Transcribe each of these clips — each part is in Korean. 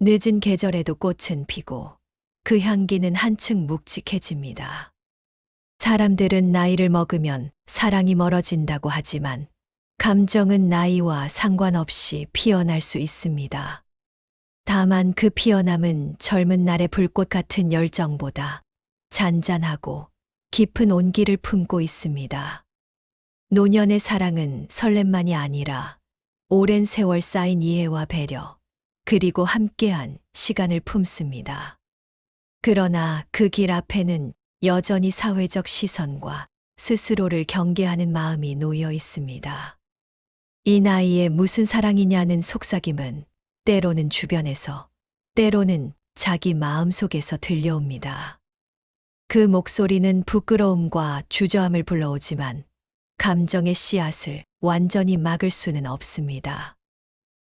늦은 계절에도 꽃은 피고 그 향기는 한층 묵직해집니다. 사람들은 나이를 먹으면 사랑이 멀어진다고 하지만 감정은 나이와 상관없이 피어날 수 있습니다. 다만 그 피어남은 젊은 날의 불꽃 같은 열정보다 잔잔하고 깊은 온기를 품고 있습니다. 노년의 사랑은 설렘만이 아니라 오랜 세월 쌓인 이해와 배려, 그리고 함께한 시간을 품습니다. 그러나 그 길 앞에는 여전히 사회적 시선과 스스로를 경계하는 마음이 놓여 있습니다. 이 나이에 무슨 사랑이냐는 속삭임은 때로는 주변에서, 때로는 자기 마음속에서 들려옵니다. 그 목소리는 부끄러움과 주저함을 불러오지만 감정의 씨앗을 완전히 막을 수는 없습니다.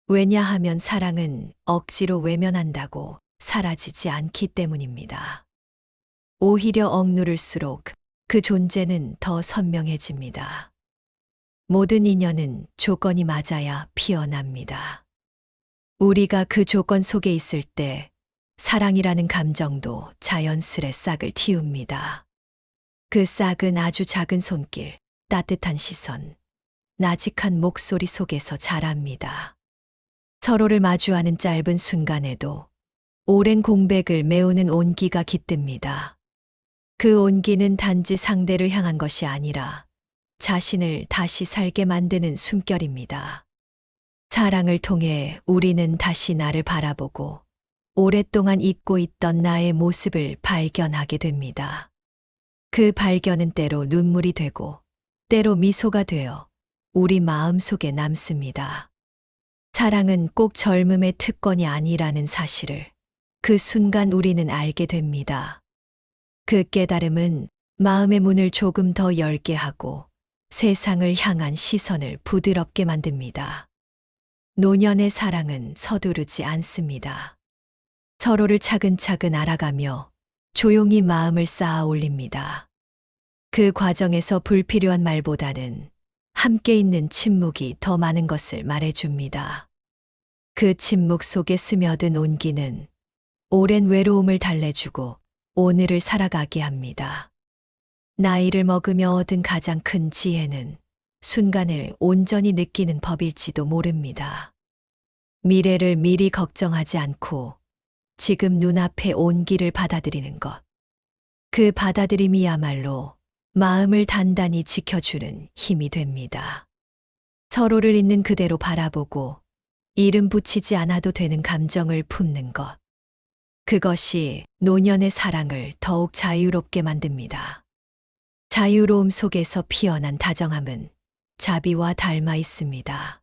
왜냐하면 사랑은 억지로 외면한다고 사라지지 않기 때문입니다. 오히려 억누를수록 그 존재는 더 선명해집니다. 모든 인연은 조건이 맞아야 피어납니다. 우리가 그 조건 속에 있을 때 사랑이라는 감정도 자연스레 싹을 틔웁니다. 그 싹은 아주 작은 손길, 따뜻한 시선, 나직한 목소리 속에서 자랍니다. 서로를 마주하는 짧은 순간에도 오랜 공백을 메우는 온기가 깃듭니다. 그 온기는 단지 상대를 향한 것이 아니라 자신을 다시 살게 만드는 숨결입니다. 사랑을 통해 우리는 다시 나를 바라보고 오랫동안 잊고 있던 나의 모습을 발견하게 됩니다. 그 발견은 때로 눈물이 되고 때로 미소가 되어 우리 마음속에 남습니다. 사랑은 꼭 젊음의 특권이 아니라는 사실을 그 순간 우리는 알게 됩니다. 그 깨달음은 마음의 문을 조금 더 열게 하고 세상을 향한 시선을 부드럽게 만듭니다. 노년의 사랑은 서두르지 않습니다. 서로를 차근차근 알아가며 조용히 마음을 쌓아 올립니다. 그 과정에서 불필요한 말보다는 함께 있는 침묵이 더 많은 것을 말해줍니다. 그 침묵 속에 스며든 온기는 오랜 외로움을 달래주고 오늘을 살아가게 합니다. 나이를 먹으며 얻은 가장 큰 지혜는 순간을 온전히 느끼는 법일지도 모릅니다. 미래를 미리 걱정하지 않고 지금 눈앞의 온기를 받아들이는 것. 그 받아들임이야말로 마음을 단단히 지켜주는 힘이 됩니다. 서로를 있는 그대로 바라보고 이름 붙이지 않아도 되는 감정을 품는 것. 그것이 노년의 사랑을 더욱 자유롭게 만듭니다. 자유로움 속에서 피어난 다정함은 자비와 닮아 있습니다.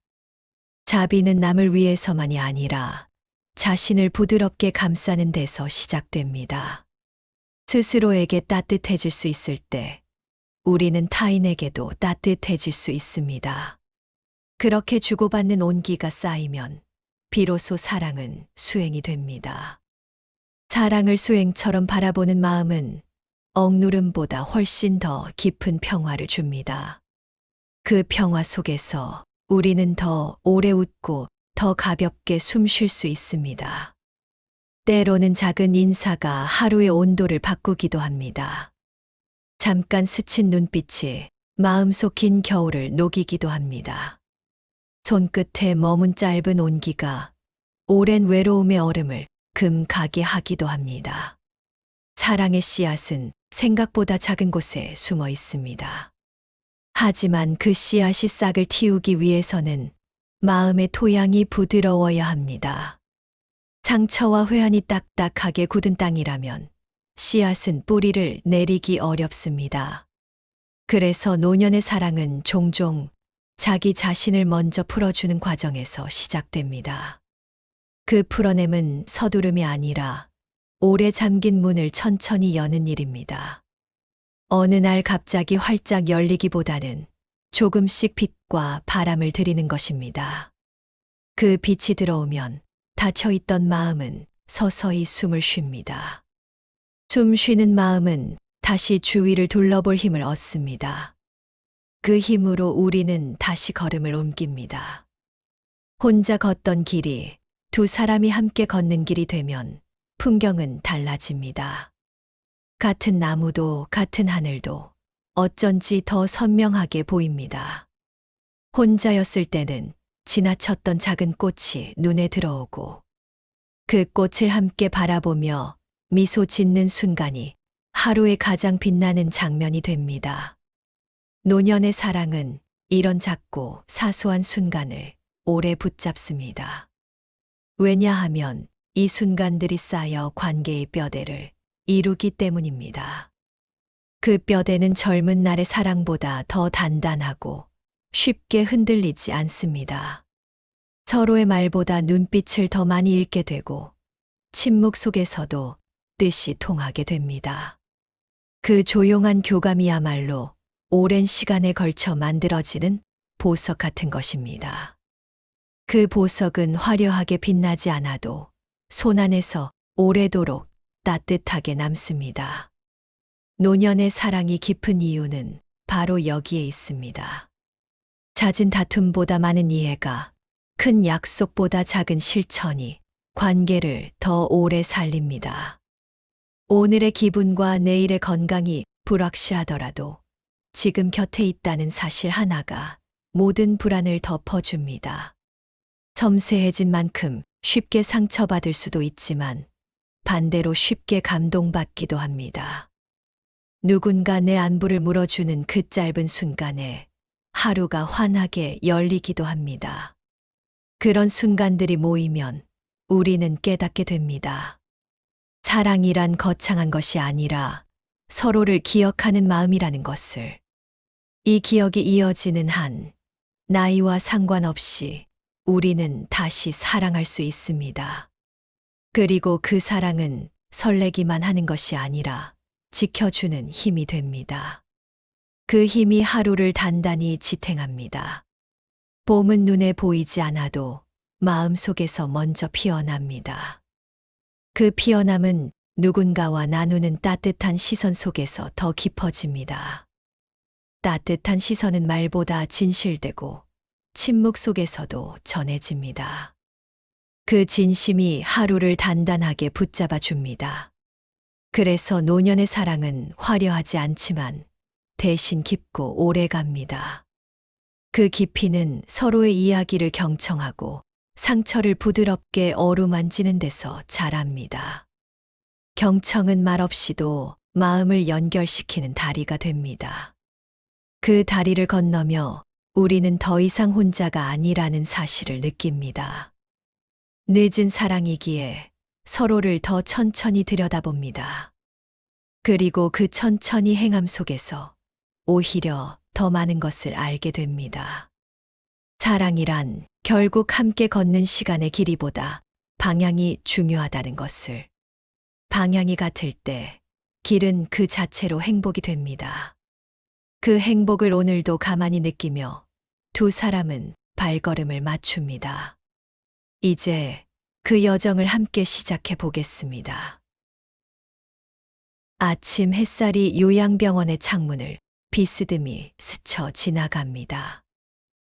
자비는 남을 위해서만이 아니라 자신을 부드럽게 감싸는 데서 시작됩니다. 스스로에게 따뜻해질 수 있을 때 우리는 타인에게도 따뜻해질 수 있습니다. 그렇게 주고받는 온기가 쌓이면 비로소 사랑은 수행이 됩니다. 사랑을 수행처럼 바라보는 마음은 억누름보다 훨씬 더 깊은 평화를 줍니다. 그 평화 속에서 우리는 더 오래 웃고 더 가볍게 숨 쉴 수 있습니다. 때로는 작은 인사가 하루의 온도를 바꾸기도 합니다. 잠깐 스친 눈빛이 마음속 긴 겨울을 녹이기도 합니다. 손끝에 머문 짧은 온기가 오랜 외로움의 얼음을 금가게 하기도 합니다. 사랑의 씨앗은 생각보다 작은 곳에 숨어 있습니다. 하지만 그 씨앗이 싹을 틔우기 위해서는 마음의 토양이 부드러워야 합니다. 상처와 회한이 딱딱하게 굳은 땅이라면 씨앗은 뿌리를 내리기 어렵습니다. 그래서 노년의 사랑은 종종 자기 자신을 먼저 풀어주는 과정에서 시작됩니다. 그 풀어냄은 서두름이 아니라 오래 잠긴 문을 천천히 여는 일입니다. 어느 날 갑자기 활짝 열리기보다는 조금씩 빛과 바람을 들이는 것입니다. 그 빛이 들어오면 닫혀있던 마음은 서서히 숨을 쉽니다. 숨 쉬는 마음은 다시 주위를 둘러볼 힘을 얻습니다. 그 힘으로 우리는 다시 걸음을 옮깁니다. 혼자 걷던 길이 두 사람이 함께 걷는 길이 되면 풍경은 달라집니다. 같은 나무도 같은 하늘도 어쩐지 더 선명하게 보입니다. 혼자였을 때는 지나쳤던 작은 꽃이 눈에 들어오고 그 꽃을 함께 바라보며 미소 짓는 순간이 하루의 가장 빛나는 장면이 됩니다. 노년의 사랑은 이런 작고 사소한 순간을 오래 붙잡습니다. 왜냐하면 이 순간들이 쌓여 관계의 뼈대를 이루기 때문입니다. 그 뼈대는 젊은 날의 사랑보다 더 단단하고 쉽게 흔들리지 않습니다. 서로의 말보다 눈빛을 더 많이 읽게 되고 침묵 속에서도 뜻이 통하게 됩니다. 그 조용한 교감이야말로 오랜 시간에 걸쳐 만들어지는 보석 같은 것입니다. 그 보석은 화려하게 빛나지 않아도 손 안에서 오래도록 따뜻하게 남습니다. 노년의 사랑이 깊은 이유는 바로 여기에 있습니다. 잦은 다툼보다 많은 이해가, 큰 약속보다 작은 실천이 관계를 더 오래 살립니다. 오늘의 기분과 내일의 건강이 불확실하더라도 지금 곁에 있다는 사실 하나가 모든 불안을 덮어줍니다. 섬세해진 만큼 쉽게 상처받을 수도 있지만 반대로 쉽게 감동받기도 합니다. 누군가 내 안부를 물어주는 그 짧은 순간에 하루가 환하게 열리기도 합니다. 그런 순간들이 모이면 우리는 깨닫게 됩니다. 사랑이란 거창한 것이 아니라 서로를 기억하는 마음이라는 것을. 이 기억이 이어지는 한 나이와 상관없이 우리는 다시 사랑할 수 있습니다. 그리고 그 사랑은 설레기만 하는 것이 아니라 지켜주는 힘이 됩니다. 그 힘이 하루를 단단히 지탱합니다. 봄은 눈에 보이지 않아도 마음속에서 먼저 피어납니다. 그 피어남은 누군가와 나누는 따뜻한 시선 속에서 더 깊어집니다. 따뜻한 시선은 말보다 진실되고 침묵 속에서도 전해집니다. 그 진심이 하루를 단단하게 붙잡아 줍니다. 그래서 노년의 사랑은 화려하지 않지만 대신 깊고 오래 갑니다. 그 깊이는 서로의 이야기를 경청하고 상처를 부드럽게 어루만지는 데서 자랍니다. 경청은 말없이도 마음을 연결시키는 다리가 됩니다. 그 다리를 건너며 우리는 더 이상 혼자가 아니라는 사실을 느낍니다. 늦은 사랑이기에 서로를 더 천천히 들여다봅니다. 그리고 그 천천히 행함 속에서 오히려 더 많은 것을 알게 됩니다. 사랑이란 결국 함께 걷는 시간의 길이보다 방향이 중요하다는 것을. 방향이 같을 때 길은 그 자체로 행복이 됩니다. 그 행복을 오늘도 가만히 느끼며 두 사람은 발걸음을 맞춥니다. 이제 그 여정을 함께 시작해 보겠습니다. 아침 햇살이 요양병원의 창문을 비스듬히 스쳐 지나갑니다.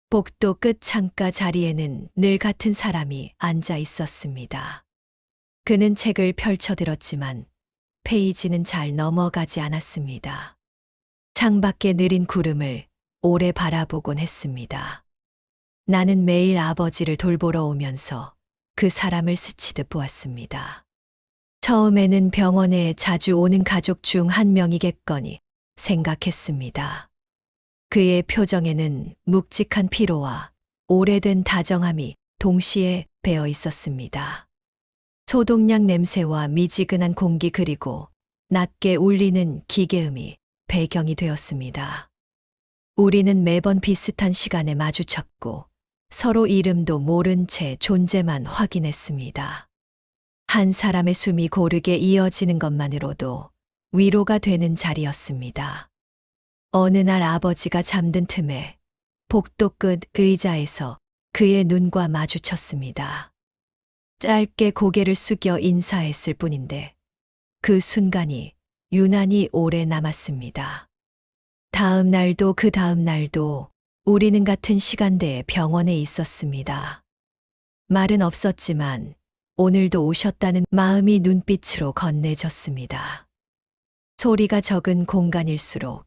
복도 끝 창가 자리에는 늘 같은 사람이 앉아 있었습니다. 그는 책을 펼쳐들었지만 페이지는 잘 넘어가지 않았습니다. 창밖의 느린 구름을 오래 바라보곤 했습니다. 나는 매일 아버지를 돌보러 오면서 그 사람을 스치듯 보았습니다. 처음에는 병원에 자주 오는 가족 중 한 명이겠거니 생각했습니다. 그의 표정에는 묵직한 피로와 오래된 다정함이 동시에 배어 있었습니다. 소독약 냄새와 미지근한 공기 그리고 낮게 울리는 기계음이 배경이 되었습니다. 우리는 매번 비슷한 시간에 마주쳤고 서로 이름도 모른 채 존재만 확인했습니다. 한 사람의 숨이 고르게 이어지는 것만으로도 위로가 되는 자리였습니다. 어느 날 아버지가 잠든 틈에 복도 끝 의자에서 그의 눈과 마주쳤습니다. 짧게 고개를 숙여 인사했을 뿐인데 그 순간이 유난히 오래 남았습니다. 다음 날도 그 다음 날도 우리는 같은 시간대에 병원에 있었습니다. 말은 없었지만 오늘도 오셨다는 마음이 눈빛으로 건네졌습니다. 소리가 적은 공간일수록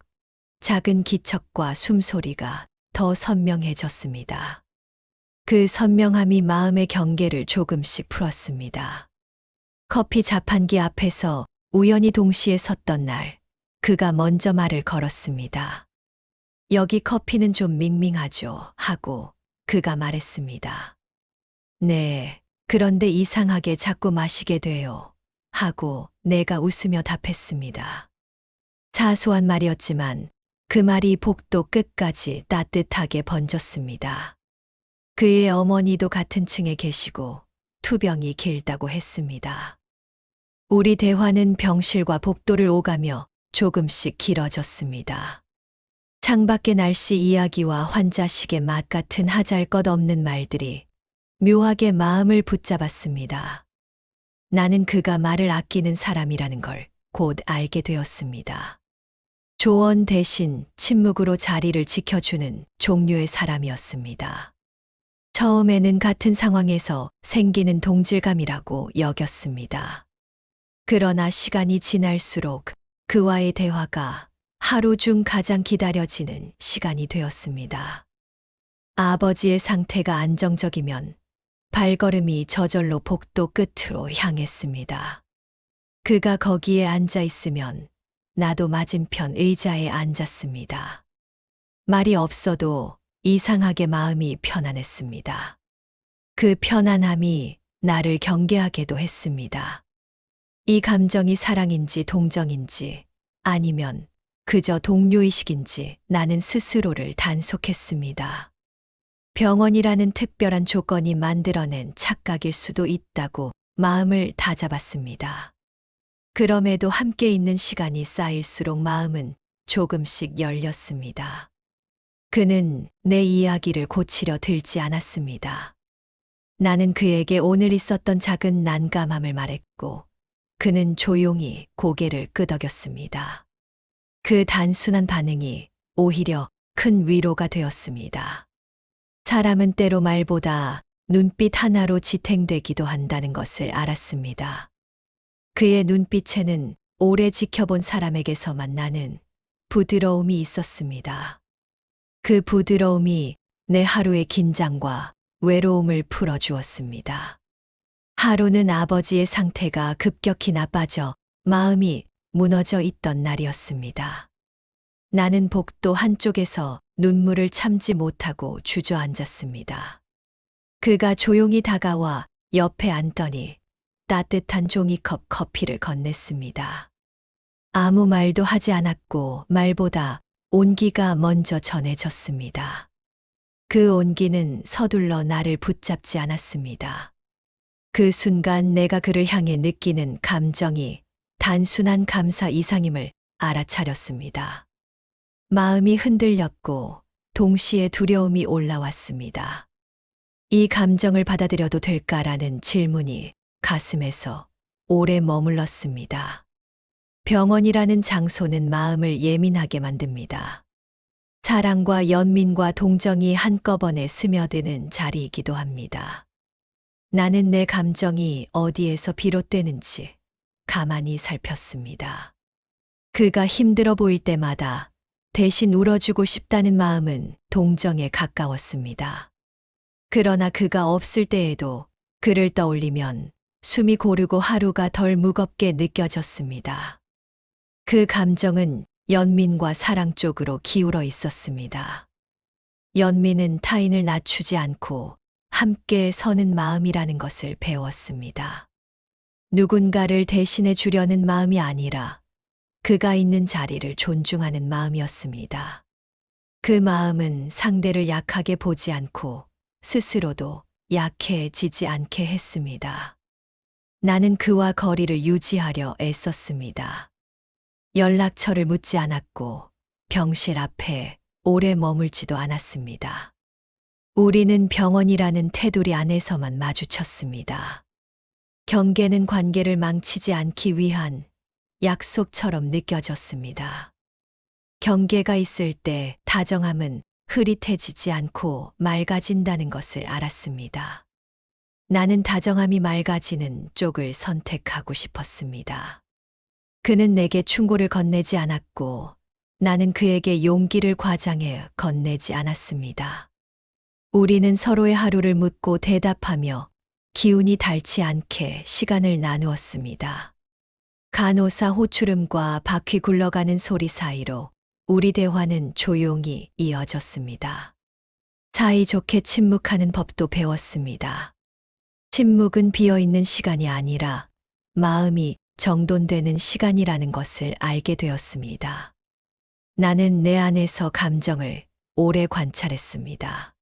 작은 기척과 숨소리가 더 선명해졌습니다. 그 선명함이 마음의 경계를 조금씩 풀었습니다. 커피 자판기 앞에서 우연히 동시에 섰던 날, 그가 먼저 말을 걸었습니다. 여기 커피는 좀 밍밍하죠 하고 그가 말했습니다. 네, 그런데 이상하게 자꾸 마시게 돼요 하고 내가 웃으며 답했습니다. 사소한 말이었지만 그 말이 복도 끝까지 따뜻하게 번졌습니다. 그의 어머니도 같은 층에 계시고 투병이 길다고 했습니다. 우리 대화는 병실과 복도를 오가며 조금씩 길어졌습니다. 창밖의 날씨 이야기와 환자식의 맛 같은 하잘것없는 말들이 묘하게 마음을 붙잡았습니다. 나는 그가 말을 아끼는 사람이라는 걸 곧 알게 되었습니다. 조언 대신 침묵으로 자리를 지켜주는 종류의 사람이었습니다. 처음에는 같은 상황에서 생기는 동질감이라고 여겼습니다. 그러나 시간이 지날수록 그와의 대화가 하루 중 가장 기다려지는 시간이 되었습니다. 아버지의 상태가 안정적이면 발걸음이 저절로 복도 끝으로 향했습니다. 그가 거기에 앉아 있으면 나도 맞은편 의자에 앉았습니다. 말이 없어도 이상하게 마음이 편안했습니다. 그 편안함이 나를 경계하게도 했습니다. 이 감정이 사랑인지 동정인지 아니면 그저 동료의식인지 나는 스스로를 단속했습니다. 병원이라는 특별한 조건이 만들어낸 착각일 수도 있다고 마음을 다잡았습니다. 그럼에도 함께 있는 시간이 쌓일수록 마음은 조금씩 열렸습니다. 그는 내 이야기를 고치려 들지 않았습니다. 나는 그에게 오늘 있었던 작은 난감함을 말했고 그는 조용히 고개를 끄덕였습니다. 그 단순한 반응이 오히려 큰 위로가 되었습니다. 사람은 때로 말보다 눈빛 하나로 지탱되기도 한다는 것을 알았습니다. 그의 눈빛에는 오래 지켜본 사람에게서만 나는 부드러움이 있었습니다. 그 부드러움이 내 하루의 긴장과 외로움을 풀어주었습니다. 하루는 아버지의 상태가 급격히 나빠져 마음이 무너져 있던 날이었습니다. 나는 복도 한쪽에서 눈물을 참지 못하고 주저앉았습니다. 그가 조용히 다가와 옆에 앉더니 따뜻한 종이컵 커피를 건넸습니다. 아무 말도 하지 않았고 말보다 온기가 먼저 전해졌습니다. 그 온기는 서둘러 나를 붙잡지 않았습니다. 그 순간 내가 그를 향해 느끼는 감정이 단순한 감사 이상임을 알아차렸습니다. 마음이 흔들렸고 동시에 두려움이 올라왔습니다. 이 감정을 받아들여도 될까라는 질문이 가슴에서 오래 머물렀습니다. 병원이라는 장소는 마음을 예민하게 만듭니다. 사랑과 연민과 동정이 한꺼번에 스며드는 자리이기도 합니다. 나는 내 감정이 어디에서 비롯되는지 가만히 살폈습니다. 그가 힘들어 보일 때마다 대신 울어주고 싶다는 마음은 동정에 가까웠습니다. 그러나 그가 없을 때에도 그를 떠올리면 숨이 고르고 하루가 덜 무겁게 느껴졌습니다. 그 감정은 연민과 사랑 쪽으로 기울어 있었습니다. 연민은 타인을 낮추지 않고 함께 서는 마음이라는 것을 배웠습니다. 누군가를 대신해 주려는 마음이 아니라 그가 있는 자리를 존중하는 마음이었습니다. 그 마음은 상대를 약하게 보지 않고 스스로도 약해지지 않게 했습니다. 나는 그와 거리를 유지하려 애썼습니다. 연락처를 묻지 않았고 병실 앞에 오래 머물지도 않았습니다. 우리는 병원이라는 테두리 안에서만 마주쳤습니다. 경계는 관계를 망치지 않기 위한 약속처럼 느껴졌습니다. 경계가 있을 때 다정함은 흐릿해지지 않고 맑아진다는 것을 알았습니다. 나는 다정함이 맑아지는 쪽을 선택하고 싶었습니다. 그는 내게 충고를 건네지 않았고 나는 그에게 용기를 과장해 건네지 않았습니다. 우리는 서로의 하루를 묻고 대답하며 기운이 닳지 않게 시간을 나누었습니다. 간호사 호출음과 바퀴 굴러가는 소리 사이로 우리 대화는 조용히 이어졌습니다. 사이좋게 침묵하는 법도 배웠습니다. 침묵은 비어있는 시간이 아니라 마음이 정돈되는 시간이라는 것을 알게 되었습니다. 나는 내 안에서 감정을 오래 관찰했습니다.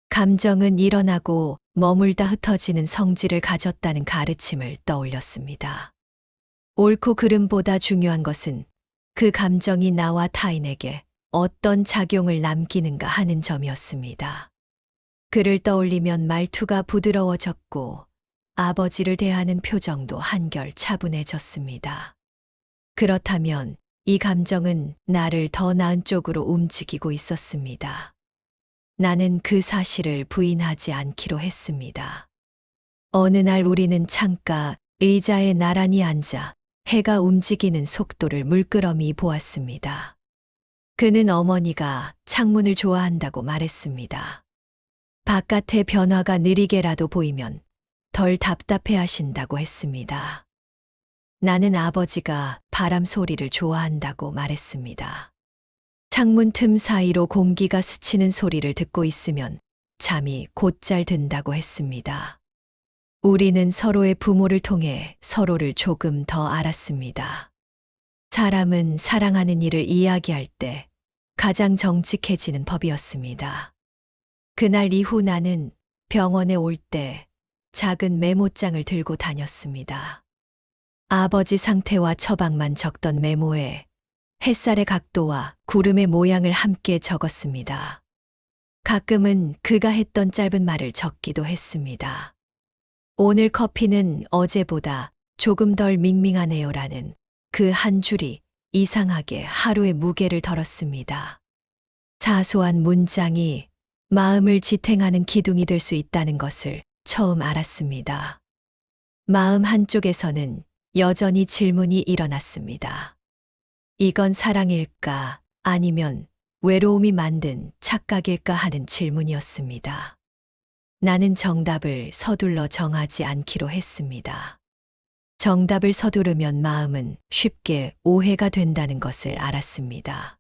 감정은 일어나고 머물다 흩어지는 성질을 가졌다는 가르침을 떠올렸습니다. 옳고 그름보다 중요한 것은 그 감정이 나와 타인에게 어떤 작용을 남기는가 하는 점이었습니다. 그를 떠올리면 말투가 부드러워졌고 아버지를 대하는 표정도 한결 차분해졌습니다. 그렇다면 이 감정은 나를 더 나은 쪽으로 움직이고 있었습니다. 나는 그 사실을 부인하지 않기로 했습니다. 어느 날 우리는 창가 의자에 나란히 앉아 해가 움직이는 속도를 물끄러미 보았습니다. 그는 어머니가 창문을 좋아한다고 말했습니다. 바깥의 변화가 느리게라도 보이면 덜 답답해 하신다고 했습니다. 나는 아버지가 바람 소리를 좋아한다고 말했습니다. 창문 틈 사이로 공기가 스치는 소리를 듣고 있으면 잠이 곧잘 든다고 했습니다. 우리는 서로의 부모를 통해 서로를 조금 더 알았습니다. 사람은 사랑하는 이를 이야기할 때 가장 정직해지는 법이었습니다. 그날 이후 나는 병원에 올 때 작은 메모장을 들고 다녔습니다. 아버지 상태와 처방만 적던 메모에 햇살의 각도와 구름의 모양을 함께 적었습니다. 가끔은 그가 했던 짧은 말을 적기도 했습니다. 오늘 커피는 어제보다 조금 덜 밍밍하네요라는 그 한 줄이 이상하게 하루의 무게를 덜었습니다. 사소한 문장이 마음을 지탱하는 기둥이 될 수 있다는 것을 처음 알았습니다. 마음 한쪽에서는 여전히 질문이 일어났습니다. 이건 사랑일까 아니면 외로움이 만든 착각일까 하는 질문이었습니다. 나는 정답을 서둘러 정하지 않기로 했습니다. 정답을 서두르면 마음은 쉽게 오해가 된다는 것을 알았습니다.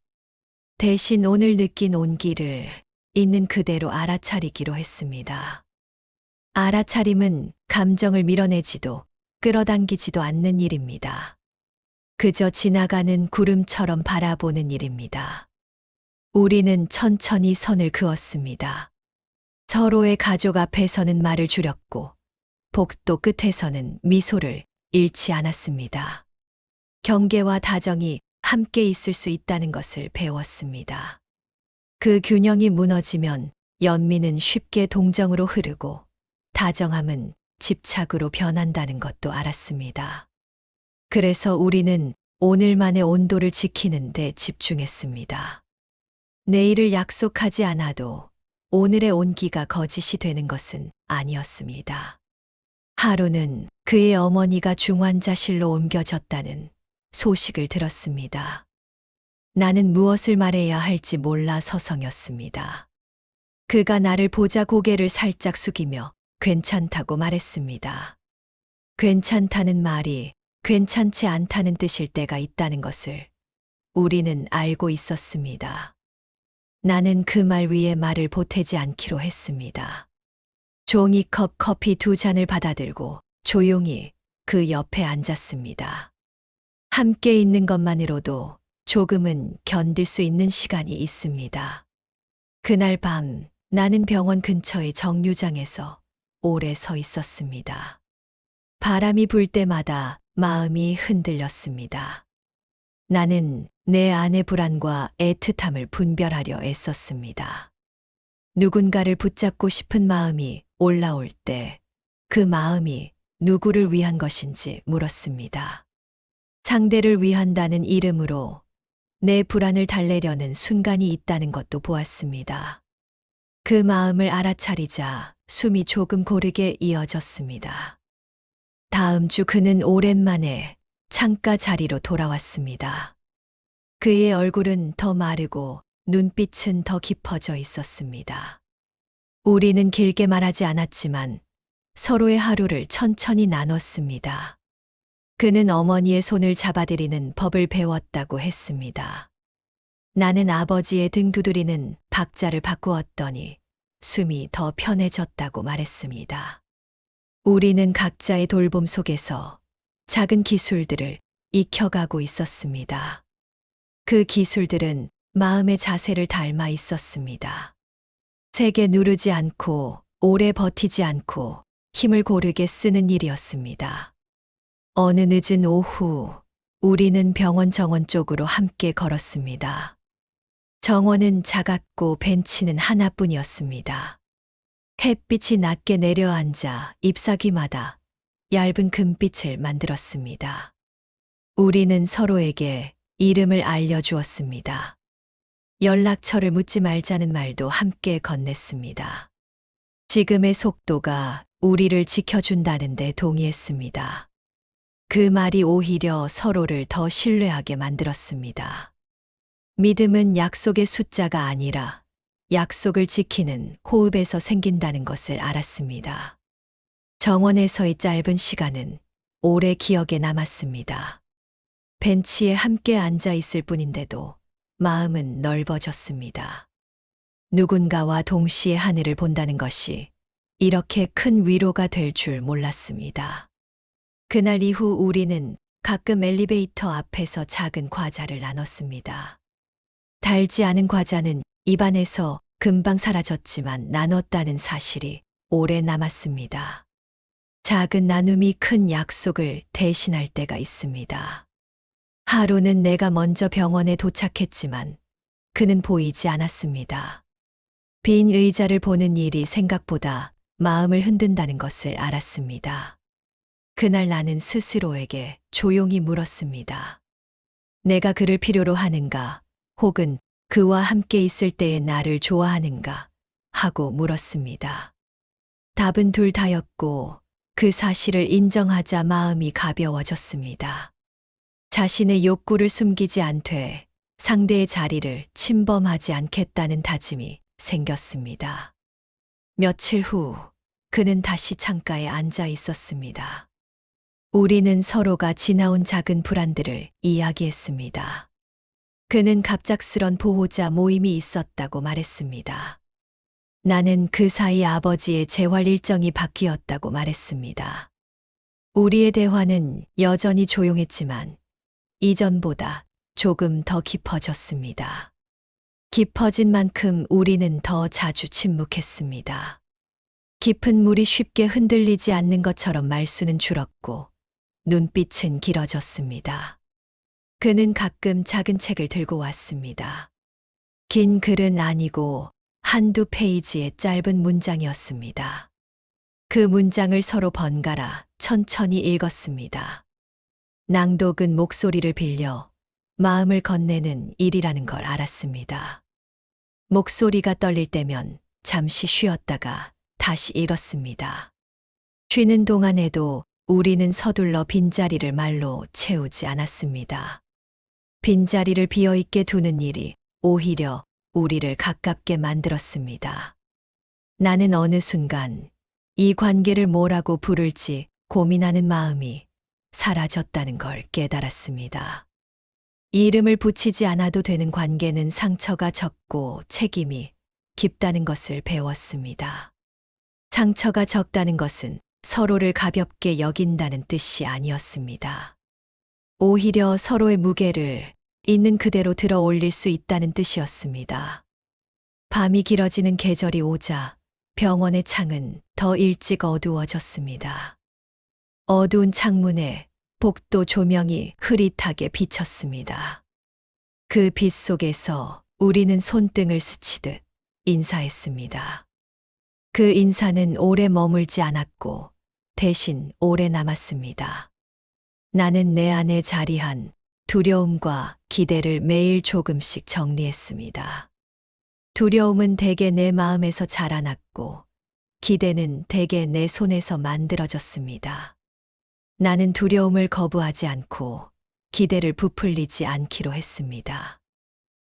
대신 오늘 느낀 온기를 있는 그대로 알아차리기로 했습니다. 알아차림은 감정을 밀어내지도 끌어당기지도 않는 일입니다. 그저 지나가는 구름처럼 바라보는 일입니다. 우리는 천천히 선을 그었습니다. 서로의 가족 앞에서는 말을 줄였고 복도 끝에서는 미소를 잃지 않았습니다. 경계와 다정이 함께 있을 수 있다는 것을 배웠습니다. 그 균형이 무너지면 연민은 쉽게 동정으로 흐르고 다정함은 집착으로 변한다는 것도 알았습니다. 그래서 우리는 오늘만의 온도를 지키는 데 집중했습니다. 내일을 약속하지 않아도 오늘의 온기가 거짓이 되는 것은 아니었습니다. 하루는 그의 어머니가 중환자실로 옮겨졌다는 소식을 들었습니다. 나는 무엇을 말해야 할지 몰라 서성였습니다. 그가 나를 보자 고개를 살짝 숙이며 괜찮다고 말했습니다. 괜찮다는 말이 괜찮지 않다는 뜻일 때가 있다는 것을 우리는 알고 있었습니다. 나는 그 말 위에 말을 보태지 않기로 했습니다. 종이컵 커피 2잔을 받아들고 조용히 그 옆에 앉았습니다. 함께 있는 것만으로도 조금은 견딜 수 있는 시간이 있습니다. 그날 밤 나는 병원 근처의 정류장에서 오래 서 있었습니다. 바람이 불 때마다 마음이 흔들렸습니다. 나는 내 안의 불안과 애틋함을 분별하려 애썼습니다. 누군가를 붙잡고 싶은 마음이 올라올 때 그 마음이 누구를 위한 것인지 물었습니다. 상대를 위한다는 이름으로 내 불안을 달래려는 순간이 있다는 것도 보았습니다. 그 마음을 알아차리자 숨이 조금 고르게 이어졌습니다. 다음 주 그는 오랜만에 창가 자리로 돌아왔습니다. 그의 얼굴은 더 마르고 눈빛은 더 깊어져 있었습니다. 우리는 길게 말하지 않았지만 서로의 하루를 천천히 나눴습니다. 그는 어머니의 손을 잡아들이는 법을 배웠다고 했습니다. 나는 아버지의 등 두드리는 박자를 바꾸었더니 숨이 더 편해졌다고 말했습니다. 우리는 각자의 돌봄 속에서 작은 기술들을 익혀가고 있었습니다. 그 기술들은 마음의 자세를 닮아 있었습니다. 세게 누르지 않고 오래 버티지 않고 힘을 고르게 쓰는 일이었습니다. 어느 늦은 오후, 우리는 병원 정원 쪽으로 함께 걸었습니다. 정원은 작았고 벤치는 하나뿐이었습니다. 햇빛이 낮게 내려앉아 잎사귀마다 얇은 금빛을 만들었습니다. 우리는 서로에게 이름을 알려주었습니다. 연락처를 묻지 말자는 말도 함께 건넸습니다. 지금의 속도가 우리를 지켜준다는 데 동의했습니다. 그 말이 오히려 서로를 더 신뢰하게 만들었습니다. 믿음은 약속의 숫자가 아니라 약속을 지키는 호흡에서 생긴다는 것을 알았습니다. 정원에서의 짧은 시간은 오래 기억에 남았습니다. 벤치에 함께 앉아 있을 뿐인데도 마음은 넓어졌습니다. 누군가와 동시에 하늘을 본다는 것이 이렇게 큰 위로가 될 줄 몰랐습니다. 그날 이후 우리는 가끔 엘리베이터 앞에서 작은 과자를 나눴습니다. 달지 않은 과자는 입안에서 금방 사라졌지만 나눴다는 사실이 오래 남았습니다. 작은 나눔이 큰 약속을 대신할 때가 있습니다. 하루는 내가 먼저 병원에 도착했지만 그는 보이지 않았습니다. 빈 의자를 보는 일이 생각보다 마음을 흔든다는 것을 알았습니다. 그날 나는 스스로에게 조용히 물었습니다. 내가 그를 필요로 하는가, 혹은 그와 함께 있을 때의 나를 좋아하는가 하고 물었습니다. 답은 둘 다였고 그 사실을 인정하자 마음이 가벼워졌습니다. 자신의 욕구를 숨기지 않되 상대의 자리를 침범하지 않겠다는 다짐이 생겼습니다. 며칠 후 그는 다시 창가에 앉아 있었습니다. 우리는 서로가 지나온 작은 불안들을 이야기했습니다. 그는 갑작스런 보호자 모임이 있었다고 말했습니다. 나는 그 사이 아버지의 재활 일정이 바뀌었다고 말했습니다. 우리의 대화는 여전히 조용했지만 이전보다 조금 더 깊어졌습니다. 깊어진 만큼 우리는 더 자주 침묵했습니다. 깊은 물이 쉽게 흔들리지 않는 것처럼 말수는 줄었고 눈빛은 길어졌습니다. 그는 가끔 작은 책을 들고 왔습니다. 긴 글은 아니고 한두 페이지의 짧은 문장이었습니다. 그 문장을 서로 번갈아 천천히 읽었습니다. 낭독은 목소리를 빌려 마음을 건네는 일이라는 걸 알았습니다. 목소리가 떨릴 때면 잠시 쉬었다가 다시 읽었습니다. 쉬는 동안에도 우리는 서둘러 빈자리를 말로 채우지 않았습니다. 빈자리를 비어있게 두는 일이 오히려 우리를 가깝게 만들었습니다. 나는 어느 순간 이 관계를 뭐라고 부를지 고민하는 마음이 사라졌다는 걸 깨달았습니다. 이름을 붙이지 않아도 되는 관계는 상처가 적고 책임이 깊다는 것을 배웠습니다. 상처가 적다는 것은 서로를 가볍게 여긴다는 뜻이 아니었습니다. 오히려 서로의 무게를 있는 그대로 들어 올릴 수 있다는 뜻이었습니다. 밤이 길어지는 계절이 오자 병원의 창은 더 일찍 어두워졌습니다. 어두운 창문에 복도 조명이 흐릿하게 비쳤습니다. 그 빛 속에서 우리는 손등을 스치듯 인사했습니다. 그 인사는 오래 머물지 않았고 대신 오래 남았습니다. 나는 내 안에 자리한 두려움과 기대를 매일 조금씩 정리했습니다. 두려움은 대개 내 마음에서 자라났고 기대는 대개 내 손에서 만들어졌습니다. 나는 두려움을 거부하지 않고 기대를 부풀리지 않기로 했습니다.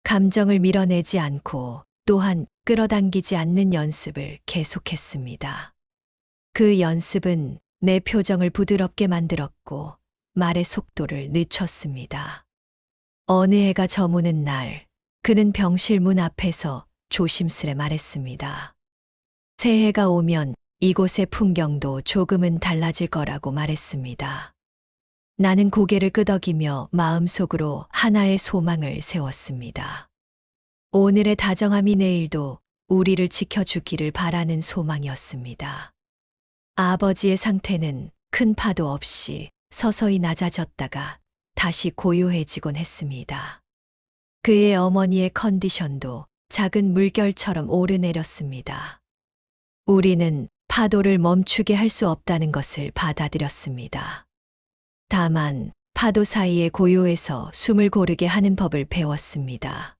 감정을 밀어내지 않고 또한 끌어당기지 않는 연습을 계속했습니다. 그 연습은 내 표정을 부드럽게 만들었고 말의 속도를 늦췄습니다. 어느 해가 저무는 날, 그는 병실 문 앞에서 조심스레 말했습니다. 새해가 오면 이곳의 풍경도 조금은 달라질 거라고 말했습니다. 나는 고개를 끄덕이며 마음속으로 하나의 소망을 세웠습니다. 오늘의 다정함이 내일도 우리를 지켜주기를 바라는 소망이었습니다. 아버지의 상태는 큰 파도 없이 서서히 낮아졌다가 다시 고요해지곤 했습니다. 그의 어머니의 컨디션도 작은 물결처럼 오르내렸습니다. 우리는 파도를 멈추게 할 수 없다는 것을 받아들였습니다. 다만 파도 사이의 고요에서 숨을 고르게 하는 법을 배웠습니다.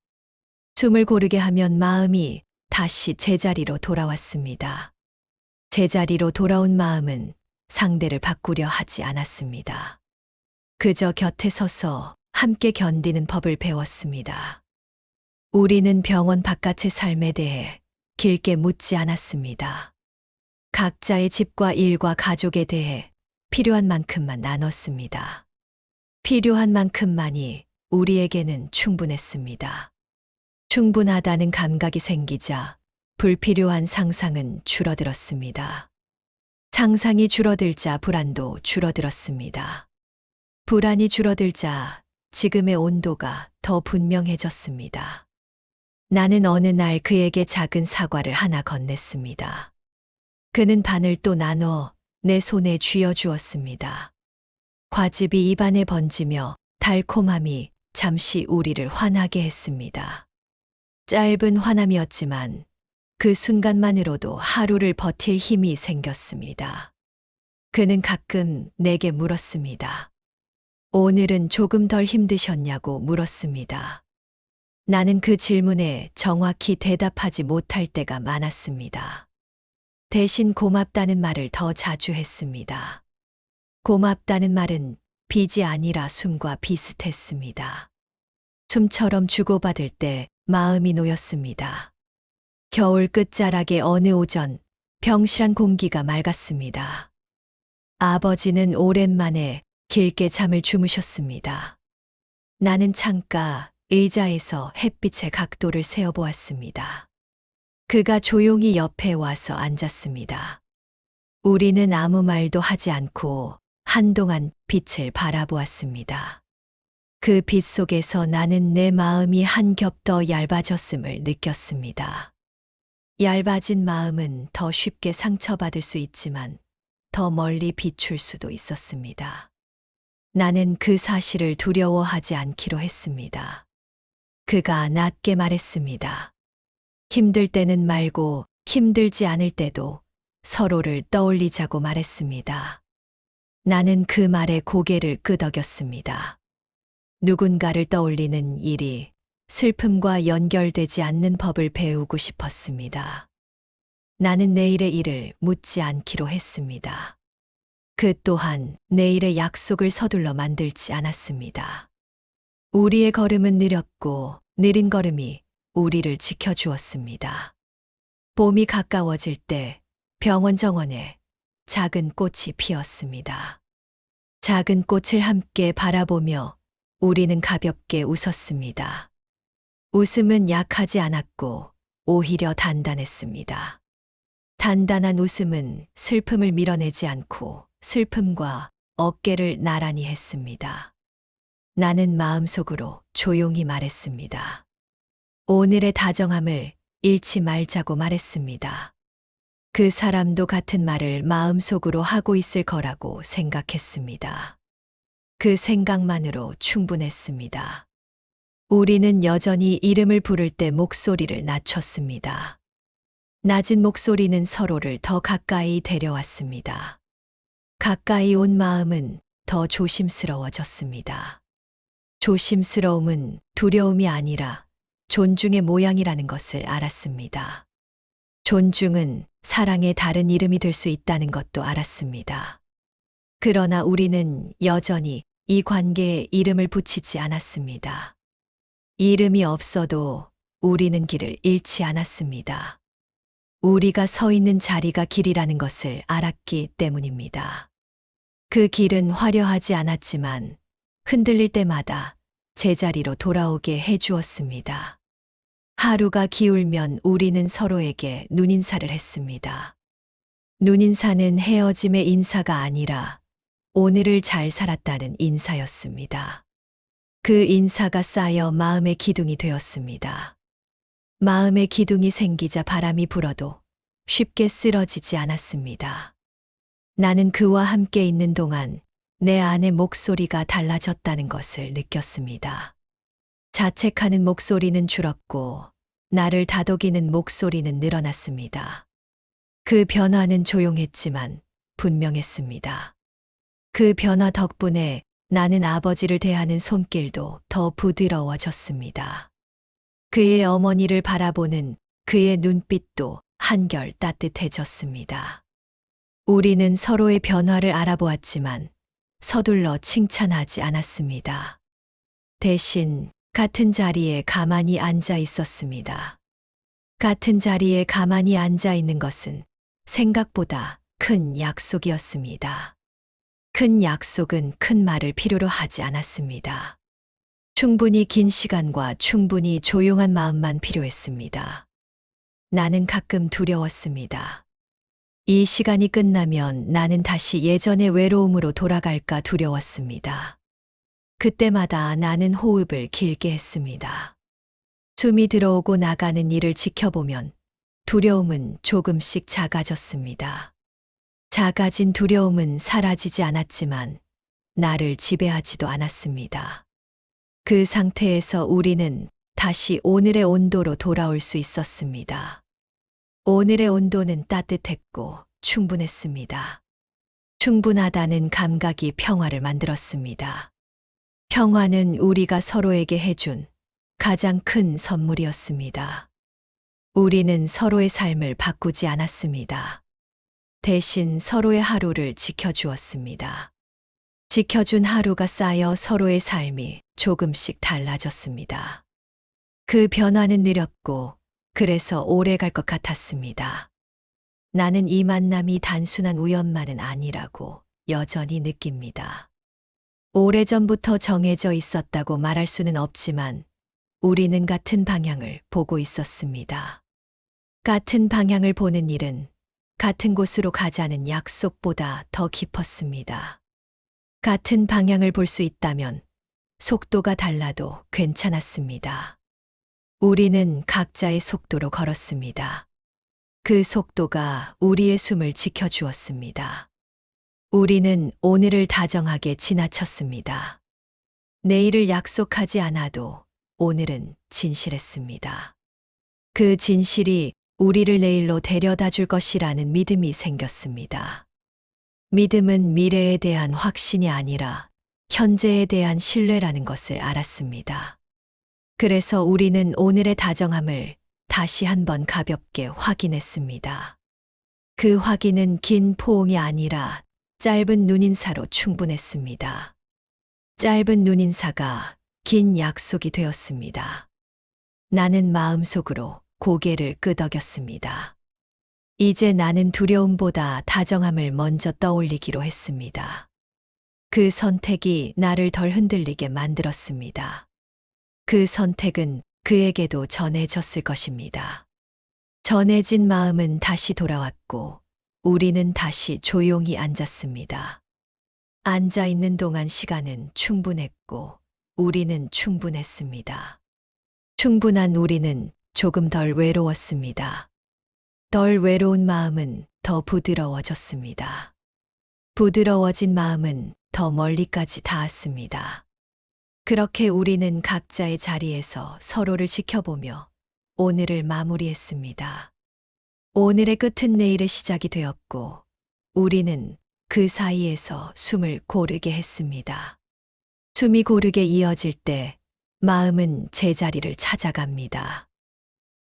숨을 고르게 하면 마음이 다시 제자리로 돌아왔습니다. 제자리로 돌아온 마음은 상대를 바꾸려 하지 않았습니다. 그저 곁에 서서 함께 견디는 법을 배웠습니다. 우리는 병원 바깥의 삶에 대해 길게 묻지 않았습니다. 각자의 집과 일과 가족에 대해 필요한 만큼만 나눴습니다. 필요한 만큼만이 우리에게는 충분했습니다. 충분하다는 감각이 생기자 불필요한 상상은 줄어들었습니다. 상상이 줄어들자 불안도 줄어들었습니다. 불안이 줄어들자 지금의 온도가 더 분명해졌습니다. 나는 어느 날 그에게 작은 사과를 하나 건넸습니다. 그는 반을 또 나눠 내 손에 쥐어 주었습니다. 과즙이 입안에 번지며 달콤함이 잠시 우리를 환하게 했습니다. 짧은 환함이었지만 그 순간만으로도 하루를 버틸 힘이 생겼습니다. 그는 가끔 내게 물었습니다. 오늘은 조금 덜 힘드셨냐고 물었습니다. 나는 그 질문에 정확히 대답하지 못할 때가 많았습니다. 대신 고맙다는 말을 더 자주 했습니다. 고맙다는 말은 빚이 아니라 숨과 비슷했습니다. 숨처럼 주고받을 때 마음이 놓였습니다. 겨울 끝자락의 어느 오전, 병실안 공기가 맑았습니다. 아버지는 오랜만에 길게 잠을 주무셨습니다. 나는 창가, 의자에서 햇빛의 각도를 세어보았습니다. 그가 조용히 옆에 와서 앉았습니다. 우리는 아무 말도 하지 않고 한동안 빛을 바라보았습니다. 그 빛 속에서 나는 내 마음이 한 겹 더 얇아졌음을 느꼈습니다. 얇아진 마음은 더 쉽게 상처받을 수 있지만 더 멀리 비출 수도 있었습니다. 나는 그 사실을 두려워하지 않기로 했습니다. 그가 낮게 말했습니다. 힘들 때는 말고 힘들지 않을 때도 서로를 떠올리자고 말했습니다. 나는 그 말에 고개를 끄덕였습니다. 누군가를 떠올리는 일이 슬픔과 연결되지 않는 법을 배우고 싶었습니다. 나는 내일의 일을 묻지 않기로 했습니다. 그 또한 내일의 약속을 서둘러 만들지 않았습니다. 우리의 걸음은 느렸고 느린 걸음이 우리를 지켜주었습니다. 봄이 가까워질 때 병원 정원에 작은 꽃이 피었습니다. 작은 꽃을 함께 바라보며 우리는 가볍게 웃었습니다. 웃음은 약하지 않았고 오히려 단단했습니다. 단단한 웃음은 슬픔을 밀어내지 않고 슬픔과 어깨를 나란히 했습니다. 나는 마음속으로 조용히 말했습니다. 오늘의 다정함을 잃지 말자고 말했습니다. 그 사람도 같은 말을 마음속으로 하고 있을 거라고 생각했습니다. 그 생각만으로 충분했습니다. 우리는 여전히 이름을 부를 때 목소리를 낮췄습니다. 낮은 목소리는 서로를 더 가까이 데려왔습니다. 가까이 온 마음은 더 조심스러워졌습니다. 조심스러움은 두려움이 아니라 존중의 모양이라는 것을 알았습니다. 존중은 사랑의 다른 이름이 될 수 있다는 것도 알았습니다. 그러나 우리는 여전히 이 관계에 이름을 붙이지 않았습니다. 이름이 없어도 우리는 길을 잃지 않았습니다. 우리가 서 있는 자리가 길이라는 것을 알았기 때문입니다. 그 길은 화려하지 않았지만 흔들릴 때마다 제자리로 돌아오게 해주었습니다. 하루가 기울면 우리는 서로에게 눈인사를 했습니다. 눈인사는 헤어짐의 인사가 아니라 오늘을 잘 살았다는 인사였습니다. 그 인사가 쌓여 마음의 기둥이 되었습니다. 마음의 기둥이 생기자 바람이 불어도 쉽게 쓰러지지 않았습니다. 나는 그와 함께 있는 동안 내 안의 목소리가 달라졌다는 것을 느꼈습니다. 자책하는 목소리는 줄었고 나를 다독이는 목소리는 늘어났습니다. 그 변화는 조용했지만 분명했습니다. 그 변화 덕분에 나는 아버지를 대하는 손길도 더 부드러워졌습니다. 그의 어머니를 바라보는 그의 눈빛도 한결 따뜻해졌습니다. 우리는 서로의 변화를 알아보았지만 서둘러 칭찬하지 않았습니다. 대신 같은 자리에 가만히 앉아 있었습니다. 같은 자리에 가만히 앉아 있는 것은 생각보다 큰 약속이었습니다. 큰 약속은 큰 말을 필요로 하지 않았습니다. 충분히 긴 시간과 충분히 조용한 마음만 필요했습니다. 나는 가끔 두려웠습니다. 이 시간이 끝나면 나는 다시 예전의 외로움으로 돌아갈까 두려웠습니다. 그때마다 나는 호흡을 길게 했습니다. 숨이 들어오고 나가는 이를 지켜보면 두려움은 조금씩 작아졌습니다. 작아진 두려움은 사라지지 않았지만 나를 지배하지도 않았습니다. 그 상태에서 우리는 다시 오늘의 온도로 돌아올 수 있었습니다. 오늘의 온도는 따뜻했고 충분했습니다. 충분하다는 감각이 평화를 만들었습니다. 평화는 우리가 서로에게 해준 가장 큰 선물이었습니다. 우리는 서로의 삶을 바꾸지 않았습니다. 대신 서로의 하루를 지켜주었습니다. 지켜준 하루가 쌓여 서로의 삶이 조금씩 달라졌습니다. 그 변화는 느렸고 그래서 오래 갈 것 같았습니다. 나는 이 만남이 단순한 우연만은 아니라고 여전히 느낍니다. 오래전부터 정해져 있었다고 말할 수는 없지만 우리는 같은 방향을 보고 있었습니다. 같은 방향을 보는 일은 같은 곳으로 가자는 약속보다 더 깊었습니다. 같은 방향을 볼 수 있다면 속도가 달라도 괜찮았습니다. 우리는 각자의 속도로 걸었습니다. 그 속도가 우리의 숨을 지켜주었습니다. 우리는 오늘을 다정하게 지나쳤습니다. 내일을 약속하지 않아도 오늘은 진실했습니다. 그 진실이 우리를 내일로 데려다 줄 것이라는 믿음이 생겼습니다. 믿음은 미래에 대한 확신이 아니라 현재에 대한 신뢰라는 것을 알았습니다. 그래서 우리는 오늘의 다정함을 다시 한번 가볍게 확인했습니다. 그 확인은 긴 포옹이 아니라 짧은 눈인사로 충분했습니다. 짧은 눈인사가 긴 약속이 되었습니다. 나는 마음속으로 고개를 끄덕였습니다. 이제 나는 두려움보다 다정함을 먼저 떠올리기로 했습니다. 그 선택이 나를 덜 흔들리게 만들었습니다. 그 선택은 그에게도 전해졌을 것입니다. 전해진 마음은 다시 돌아왔고 우리는 다시 조용히 앉았습니다. 앉아 있는 동안 시간은 충분했고 우리는 충분했습니다. 충분한 우리는 조금 덜 외로웠습니다. 덜 외로운 마음은 더 부드러워졌습니다. 부드러워진 마음은 더 멀리까지 닿았습니다. 그렇게 우리는 각자의 자리에서 서로를 지켜보며 오늘을 마무리했습니다. 오늘의 끝은 내일의 시작이 되었고 우리는 그 사이에서 숨을 고르게 했습니다. 숨이 고르게 이어질 때 마음은 제자리를 찾아갑니다.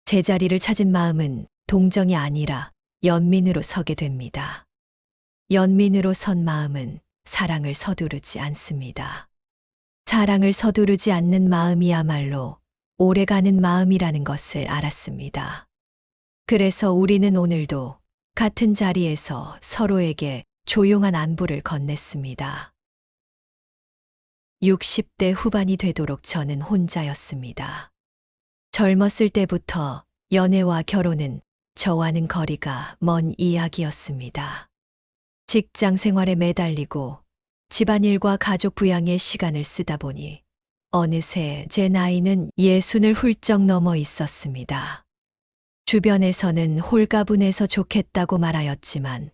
제자리를 찾은 마음은 동정이 아니라 연민으로 서게 됩니다. 연민으로 선 마음은 사랑을 서두르지 않습니다. 사랑을 서두르지 않는 마음이야말로 오래가는 마음이라는 것을 알았습니다. 그래서 우리는 오늘도 같은 자리에서 서로에게 조용한 안부를 건넸습니다. 60대 후반이 되도록 저는 혼자였습니다. 젊었을 때부터 연애와 결혼은 저와는 거리가 먼 이야기였습니다. 직장 생활에 매달리고 집안일과 가족 부양에 시간을 쓰다 보니 어느새 제 나이는 60을 훌쩍 넘어 있었습니다. 주변에서는 홀가분해서 좋겠다고 말하였지만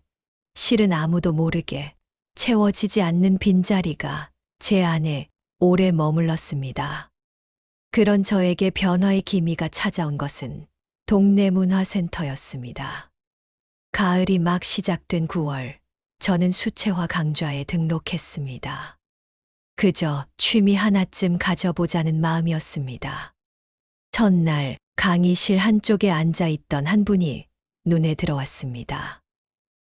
실은 아무도 모르게 채워지지 않는 빈자리가 제 안에 오래 머물렀습니다. 그런 저에게 변화의 기미가 찾아온 것은 동네 문화센터였습니다. 가을이 막 시작된 9월, 저는 수채화 강좌에 등록했습니다. 그저 취미 하나쯤 가져보자는 마음이었습니다. 첫날 강의실 한쪽에 앉아 있던 한 분이 눈에 들어왔습니다.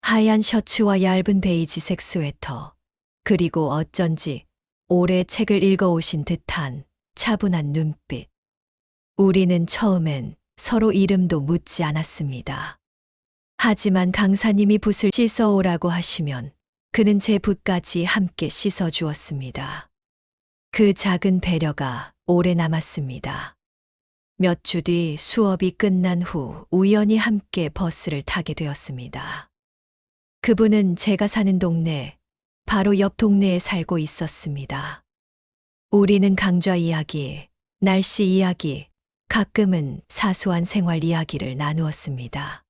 하얀 셔츠와 얇은 베이지색 스웨터, 그리고 어쩐지 오래 책을 읽어오신 듯한 차분한 눈빛. 우리는 처음엔 서로 이름도 묻지 않았습니다. 하지만 강사님이 붓을 씻어오라고 하시면 그는 제 붓까지 함께 씻어주었습니다. 그 작은 배려가 오래 남았습니다. 몇 주 뒤 수업이 끝난 후 우연히 함께 버스를 타게 되었습니다. 그분은 제가 사는 동네, 바로 옆 동네에 살고 있었습니다. 우리는 강좌 이야기, 날씨 이야기, 가끔은 사소한 생활 이야기를 나누었습니다.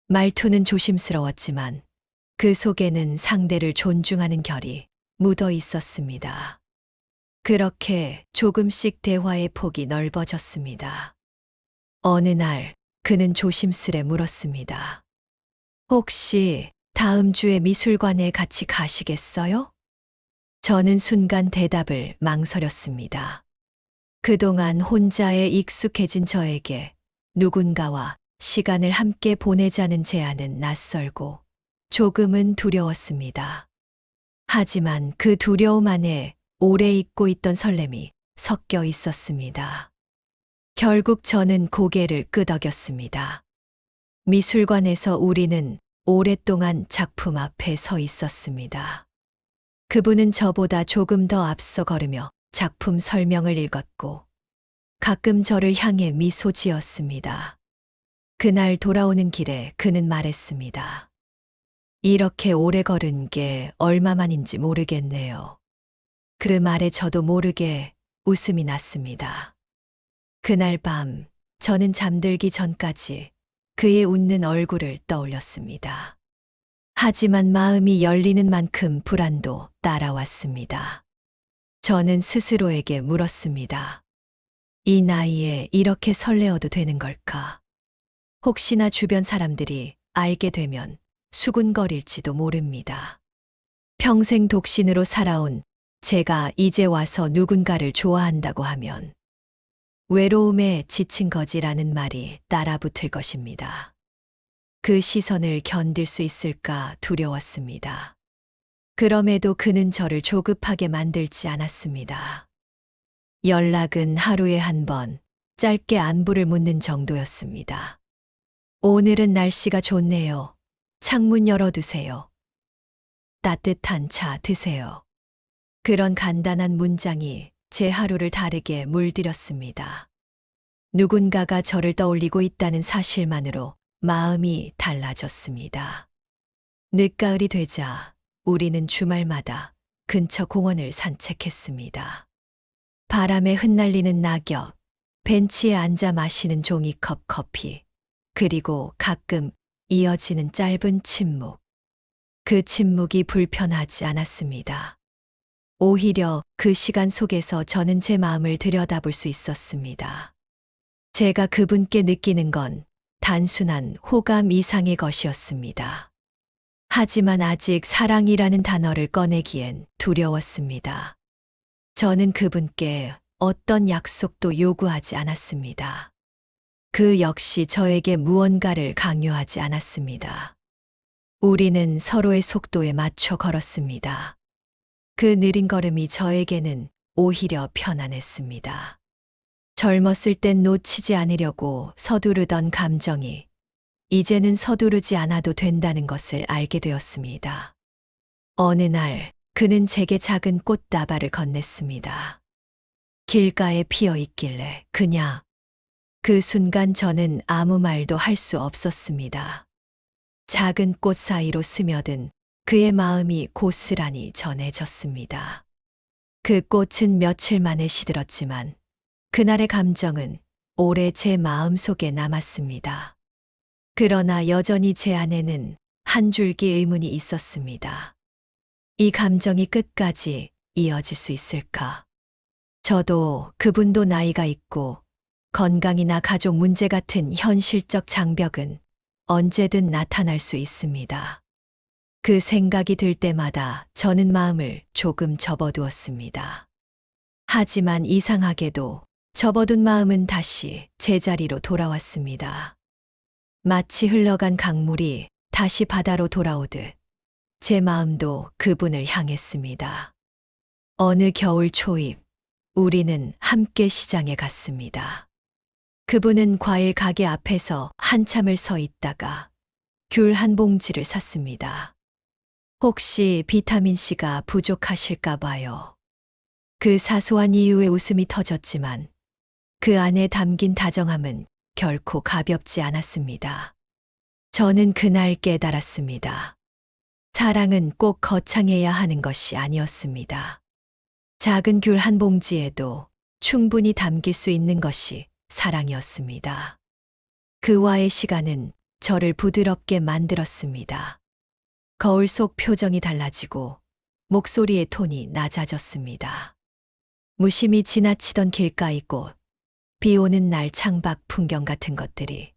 말투는 조심스러웠지만 그 속에는 상대를 존중하는 결이 묻어 있었습니다. 그렇게 조금씩 대화의 폭이 넓어졌습니다. 어느 날 그는 조심스레 물었습니다. 혹시 다음 주에 미술관에 같이 가시겠어요? 저는 순간 대답을 망설였습니다. 그동안 혼자에 익숙해진 저에게 누군가와 시간을 함께 보내자는 제안은 낯설고 조금은 두려웠습니다. 하지만 그 두려움 안에 오래 잊고 있던 설렘이 섞여 있었습니다. 결국 저는 고개를 끄덕였습니다. 미술관에서 우리는 오랫동안 작품 앞에 서 있었습니다. 그분은 저보다 조금 더 앞서 걸으며 작품 설명을 읽었고 가끔 저를 향해 미소 지었습니다. 그날 돌아오는 길에 그는 말했습니다. 이렇게 오래 걸은 게 얼마만인지 모르겠네요. 그 말에 저도 모르게 웃음이 났습니다. 그날 밤 저는 잠들기 전까지 그의 웃는 얼굴을 떠올렸습니다. 하지만 마음이 열리는 만큼 불안도 따라왔습니다. 저는 스스로에게 물었습니다. 이 나이에 이렇게 설레어도 되는 걸까? 혹시나 주변 사람들이 알게 되면 수군거릴지도 모릅니다. 평생 독신으로 살아온 제가 이제 와서 누군가를 좋아한다고 하면 외로움에 지친 거지라는 말이 따라붙을 것입니다. 그 시선을 견딜 수 있을까 두려웠습니다. 그럼에도 그는 저를 조급하게 만들지 않았습니다. 연락은 하루에 한 번, 짧게 안부를 묻는 정도였습니다. 오늘은 날씨가 좋네요. 창문 열어두세요. 따뜻한 차 드세요. 그런 간단한 문장이 제 하루를 다르게 물들였습니다. 누군가가 저를 떠올리고 있다는 사실만으로 마음이 달라졌습니다. 늦가을이 되자 우리는 주말마다 근처 공원을 산책했습니다. 바람에 흩날리는 낙엽, 벤치에 앉아 마시는 종이컵 커피, 그리고 가끔 이어지는 짧은 침묵. 그 침묵이 불편하지 않았습니다. 오히려 그 시간 속에서 저는 제 마음을 들여다볼 수 있었습니다. 제가 그분께 느끼는 건 단순한 호감 이상의 것이었습니다. 하지만 아직 사랑이라는 단어를 꺼내기엔 두려웠습니다. 저는 그분께 어떤 약속도 요구하지 않았습니다. 그 역시 저에게 무언가를 강요하지 않았습니다. 우리는 서로의 속도에 맞춰 걸었습니다. 그 느린 걸음이 저에게는 오히려 편안했습니다. 젊었을 땐 놓치지 않으려고 서두르던 감정이 이제는 서두르지 않아도 된다는 것을 알게 되었습니다. 어느 날 그는 제게 작은 꽃다발을 건넸습니다. 길가에 피어 있길래 그냥. 그 순간 저는 아무 말도 할 수 없었습니다. 작은 꽃 사이로 스며든 그의 마음이 고스란히 전해졌습니다. 그 꽃은 며칠 만에 시들었지만 그날의 감정은 오래 제 마음 속에 남았습니다. 그러나 여전히 제 안에는 한 줄기 의문이 있었습니다. 이 감정이 끝까지 이어질 수 있을까? 저도 그분도 나이가 있고 건강이나 가족 문제 같은 현실적 장벽은 언제든 나타날 수 있습니다. 그 생각이 들 때마다 저는 마음을 조금 접어두었습니다. 하지만 이상하게도 접어둔 마음은 다시 제자리로 돌아왔습니다. 마치 흘러간 강물이 다시 바다로 돌아오듯 제 마음도 그분을 향했습니다. 어느 겨울 초입, 우리는 함께 시장에 갔습니다. 그분은 과일 가게 앞에서 한참을 서 있다가 귤 한 봉지를 샀습니다. 혹시 비타민C가 부족하실까 봐요. 그 사소한 이유에 웃음이 터졌지만 그 안에 담긴 다정함은 결코 가볍지 않았습니다. 저는 그날 깨달았습니다. 사랑은 꼭 거창해야 하는 것이 아니었습니다. 작은 귤 한 봉지에도 충분히 담길 수 있는 것이 사랑이었습니다. 그와의 시간은 저를 부드럽게 만들었습니다. 거울 속 표정이 달라지고 목소리의 톤이 낮아졌습니다. 무심히 지나치던 길가의 꽃, 비 오는 날 창밖 풍경 같은 것들이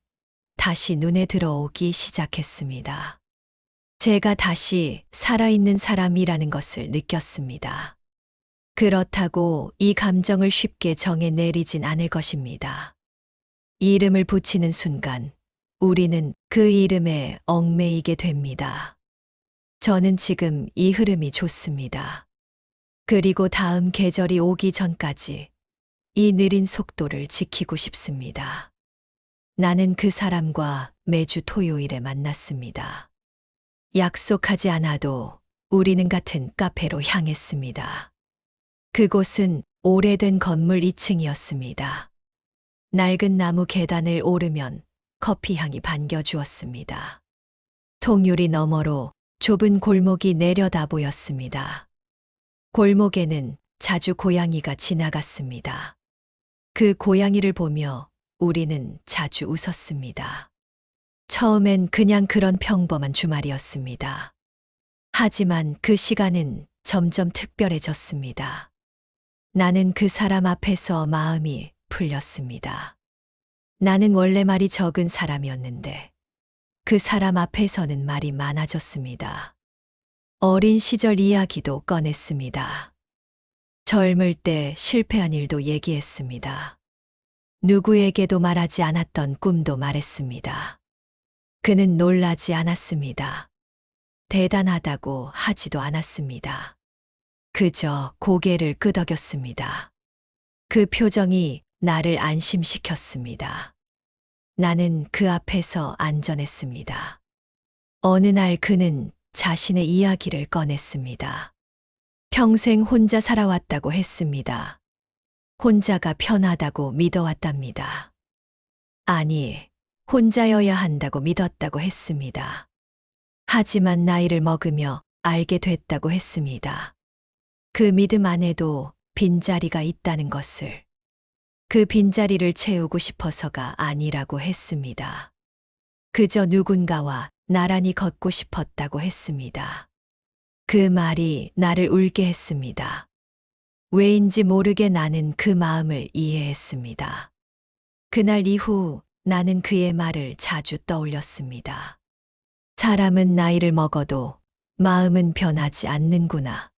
다시 눈에 들어오기 시작했습니다. 제가 다시 살아있는 사람이라는 것을 느꼈습니다. 그렇다고 이 감정을 쉽게 정해 내리진 않을 것입니다. 이름을 붙이는 순간 우리는 그 이름에 얽매이게 됩니다. 저는 지금 이 흐름이 좋습니다. 그리고 다음 계절이 오기 전까지 이 느린 속도를 지키고 싶습니다. 나는 그 사람과 매주 토요일에 만났습니다. 약속하지 않아도 우리는 같은 카페로 향했습니다. 그곳은 오래된 건물 2층이었습니다. 낡은 나무 계단을 오르면 커피 향이 반겨주었습니다. 통유리 너머로 좁은 골목이 내려다 보였습니다. 골목에는 자주 고양이가 지나갔습니다. 그 고양이를 보며 우리는 자주 웃었습니다. 처음엔 그냥 그런 평범한 주말이었습니다. 하지만 그 시간은 점점 특별해졌습니다. 나는 그 사람 앞에서 마음이 풀렸습니다. 나는 원래 말이 적은 사람이었는데 그 사람 앞에서는 말이 많아졌습니다. 어린 시절 이야기도 꺼냈습니다. 젊을 때 실패한 일도 얘기했습니다. 누구에게도 말하지 않았던 꿈도 말했습니다. 그는 놀라지 않았습니다. 대단하다고 하지도 않았습니다. 그저 고개를 끄덕였습니다. 그 표정이 나를 안심시켰습니다. 나는 그 앞에서 안전했습니다. 어느 날 그는 자신의 이야기를 꺼냈습니다. 평생 혼자 살아왔다고 했습니다. 혼자가 편하다고 믿어왔답니다. 아니, 혼자여야 한다고 믿었다고 했습니다. 하지만 나이를 먹으며 알게 됐다고 했습니다. 그 믿음 안에도 빈자리가 있다는 것을. 그 빈자리를 채우고 싶어서가 아니라고 했습니다. 그저 누군가와 나란히 걷고 싶었다고 했습니다. 그 말이 나를 울게 했습니다. 왜인지 모르게 나는 그 마음을 이해했습니다. 그날 이후 나는 그의 말을 자주 떠올렸습니다. 사람은 나이를 먹어도 마음은 변하지 않는구나.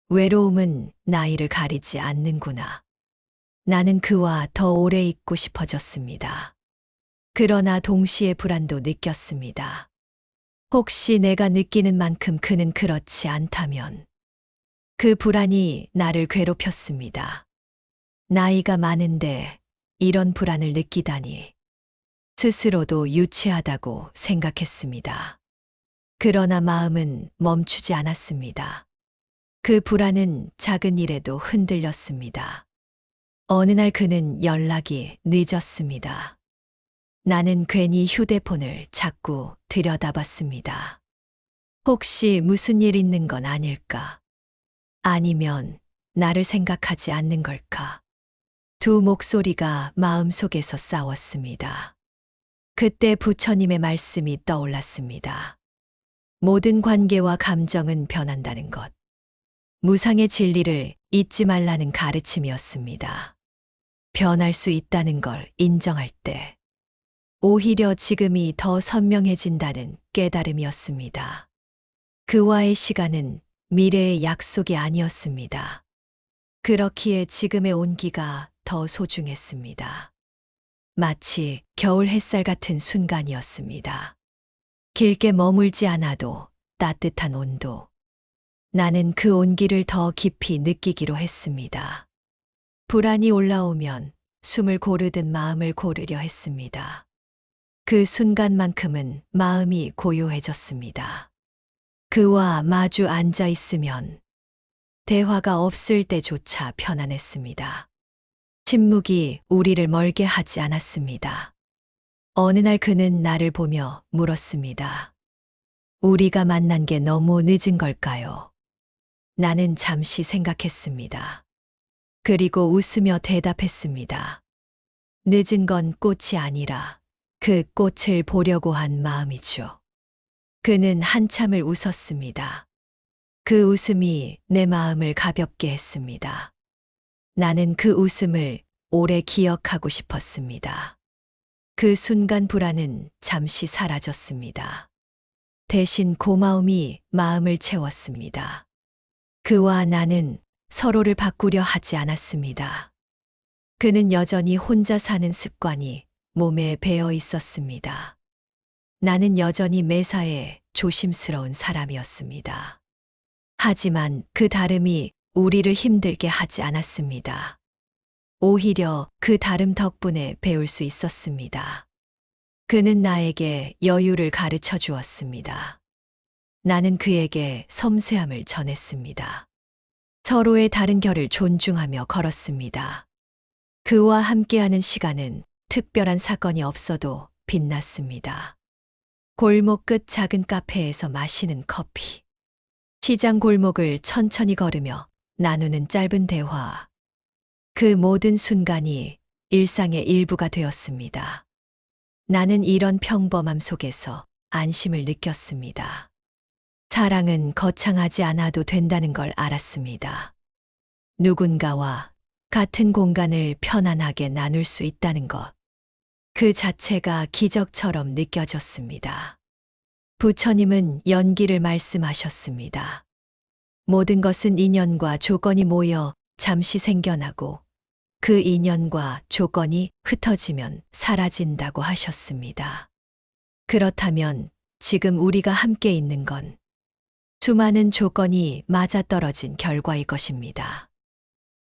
외로움은 나이를 가리지 않는구나. 나는 그와 더 오래 있고 싶어졌습니다. 그러나 동시에 불안도 느꼈습니다. 혹시 내가 느끼는 만큼 그는 그렇지 않다면 그 불안이 나를 괴롭혔습니다. 나이가 많은데 이런 불안을 느끼다니 스스로도 유치하다고 생각했습니다. 그러나 마음은 멈추지 않았습니다. 그 불안은 작은 일에도 흔들렸습니다. 어느 날 그는 연락이 늦었습니다. 나는 괜히 휴대폰을 자꾸 들여다봤습니다. 혹시 무슨 일 있는 건 아닐까? 아니면 나를 생각하지 않는 걸까? 두 목소리가 마음속에서 싸웠습니다. 그때 부처님의 말씀이 떠올랐습니다. 모든 관계와 감정은 변한다는 것. 무상의 진리를 잊지 말라는 가르침이었습니다. 변할 수 있다는 걸 인정할 때, 오히려 지금이 더 선명해진다는 깨달음이었습니다. 그와의 시간은 미래의 약속이 아니었습니다. 그렇기에 지금의 온기가 더 소중했습니다. 마치 겨울 햇살 같은 순간이었습니다. 길게 머물지 않아도 따뜻한 온도. 나는 그 온기를 더 깊이 느끼기로 했습니다. 불안이 올라오면 숨을 고르듯 마음을 고르려 했습니다. 그 순간만큼은 마음이 고요해졌습니다. 그와 마주 앉아 있으면 대화가 없을 때조차 편안했습니다. 침묵이 우리를 멀게 하지 않았습니다. 어느 날 그는 나를 보며 물었습니다. 우리가 만난 게 너무 늦은 걸까요? 나는 잠시 생각했습니다. 그리고 웃으며 대답했습니다. 늦은 건 꽃이 아니라 그 꽃을 보려고 한 마음이죠. 그는 한참을 웃었습니다. 그 웃음이 내 마음을 가볍게 했습니다. 나는 그 웃음을 오래 기억하고 싶었습니다. 그 순간 불안은 잠시 사라졌습니다. 대신 고마움이 마음을 채웠습니다. 그와 나는 서로를 바꾸려 하지 않았습니다. 그는 여전히 혼자 사는 습관이 몸에 배어 있었습니다. 나는 여전히 매사에 조심스러운 사람이었습니다. 하지만 그 다름이 우리를 힘들게 하지 않았습니다. 오히려 그 다름 덕분에 배울 수 있었습니다. 그는 나에게 여유를 가르쳐 주었습니다. 나는 그에게 섬세함을 전했습니다. 서로의 다른 결을 존중하며 걸었습니다. 그와 함께하는 시간은 특별한 사건이 없어도 빛났습니다. 골목 끝 작은 카페에서 마시는 커피. 시장 골목을 천천히 걸으며 나누는 짧은 대화. 그 모든 순간이 일상의 일부가 되었습니다. 나는 이런 평범함 속에서 안심을 느꼈습니다. 사랑은 거창하지 않아도 된다는 걸 알았습니다. 누군가와 같은 공간을 편안하게 나눌 수 있다는 것. 그 자체가 기적처럼 느껴졌습니다. 부처님은 연기를 말씀하셨습니다. 모든 것은 인연과 조건이 모여 잠시 생겨나고 그 인연과 조건이 흩어지면 사라진다고 하셨습니다. 그렇다면 지금 우리가 함께 있는 건 수많은 조건이 맞아떨어진 결과일 것입니다.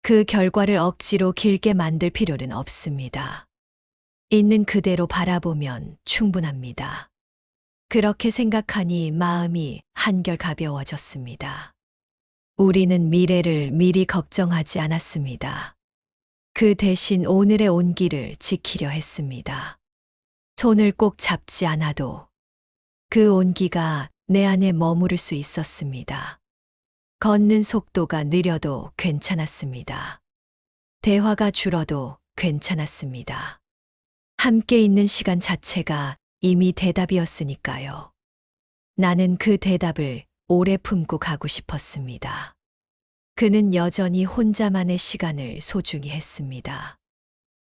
그 결과를 억지로 길게 만들 필요는 없습니다. 있는 그대로 바라보면 충분합니다. 그렇게 생각하니 마음이 한결 가벼워졌습니다. 우리는 미래를 미리 걱정하지 않았습니다. 그 대신 오늘의 온기를 지키려 했습니다. 손을 꼭 잡지 않아도 그 온기가 내 안에 머무를 수 있었습니다. 걷는 속도가 느려도 괜찮았습니다. 대화가 줄어도 괜찮았습니다. 함께 있는 시간 자체가 이미 대답이었으니까요. 나는 그 대답을 오래 품고 가고 싶었습니다. 그는 여전히 혼자만의 시간을 소중히 했습니다.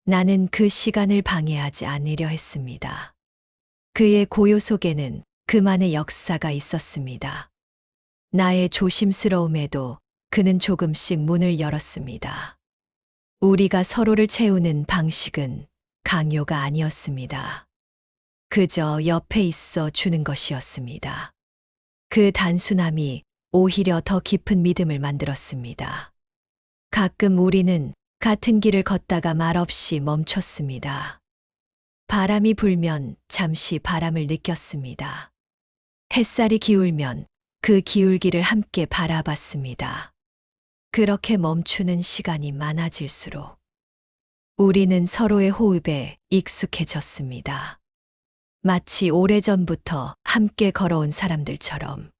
나는 그 시간을 방해하지 않으려 했습니다. 그의 고요 속에는 그만의 역사가 있었습니다. 나의 조심스러움에도 그는 조금씩 문을 열었습니다. 우리가 서로를 채우는 방식은 강요가 아니었습니다. 그저 옆에 있어 주는 것이었습니다. 그 단순함이 오히려 더 깊은 믿음을 만들었습니다. 가끔 우리는 같은 길을 걷다가 말없이 멈췄습니다. 바람이 불면 잠시 바람을 느꼈습니다. 햇살이 기울면 그 기울기를 함께 바라봤습니다. 그렇게 멈추는 시간이 많아질수록 우리는 서로의 호흡에 익숙해졌습니다. 마치 오래전부터 함께 걸어온 사람들처럼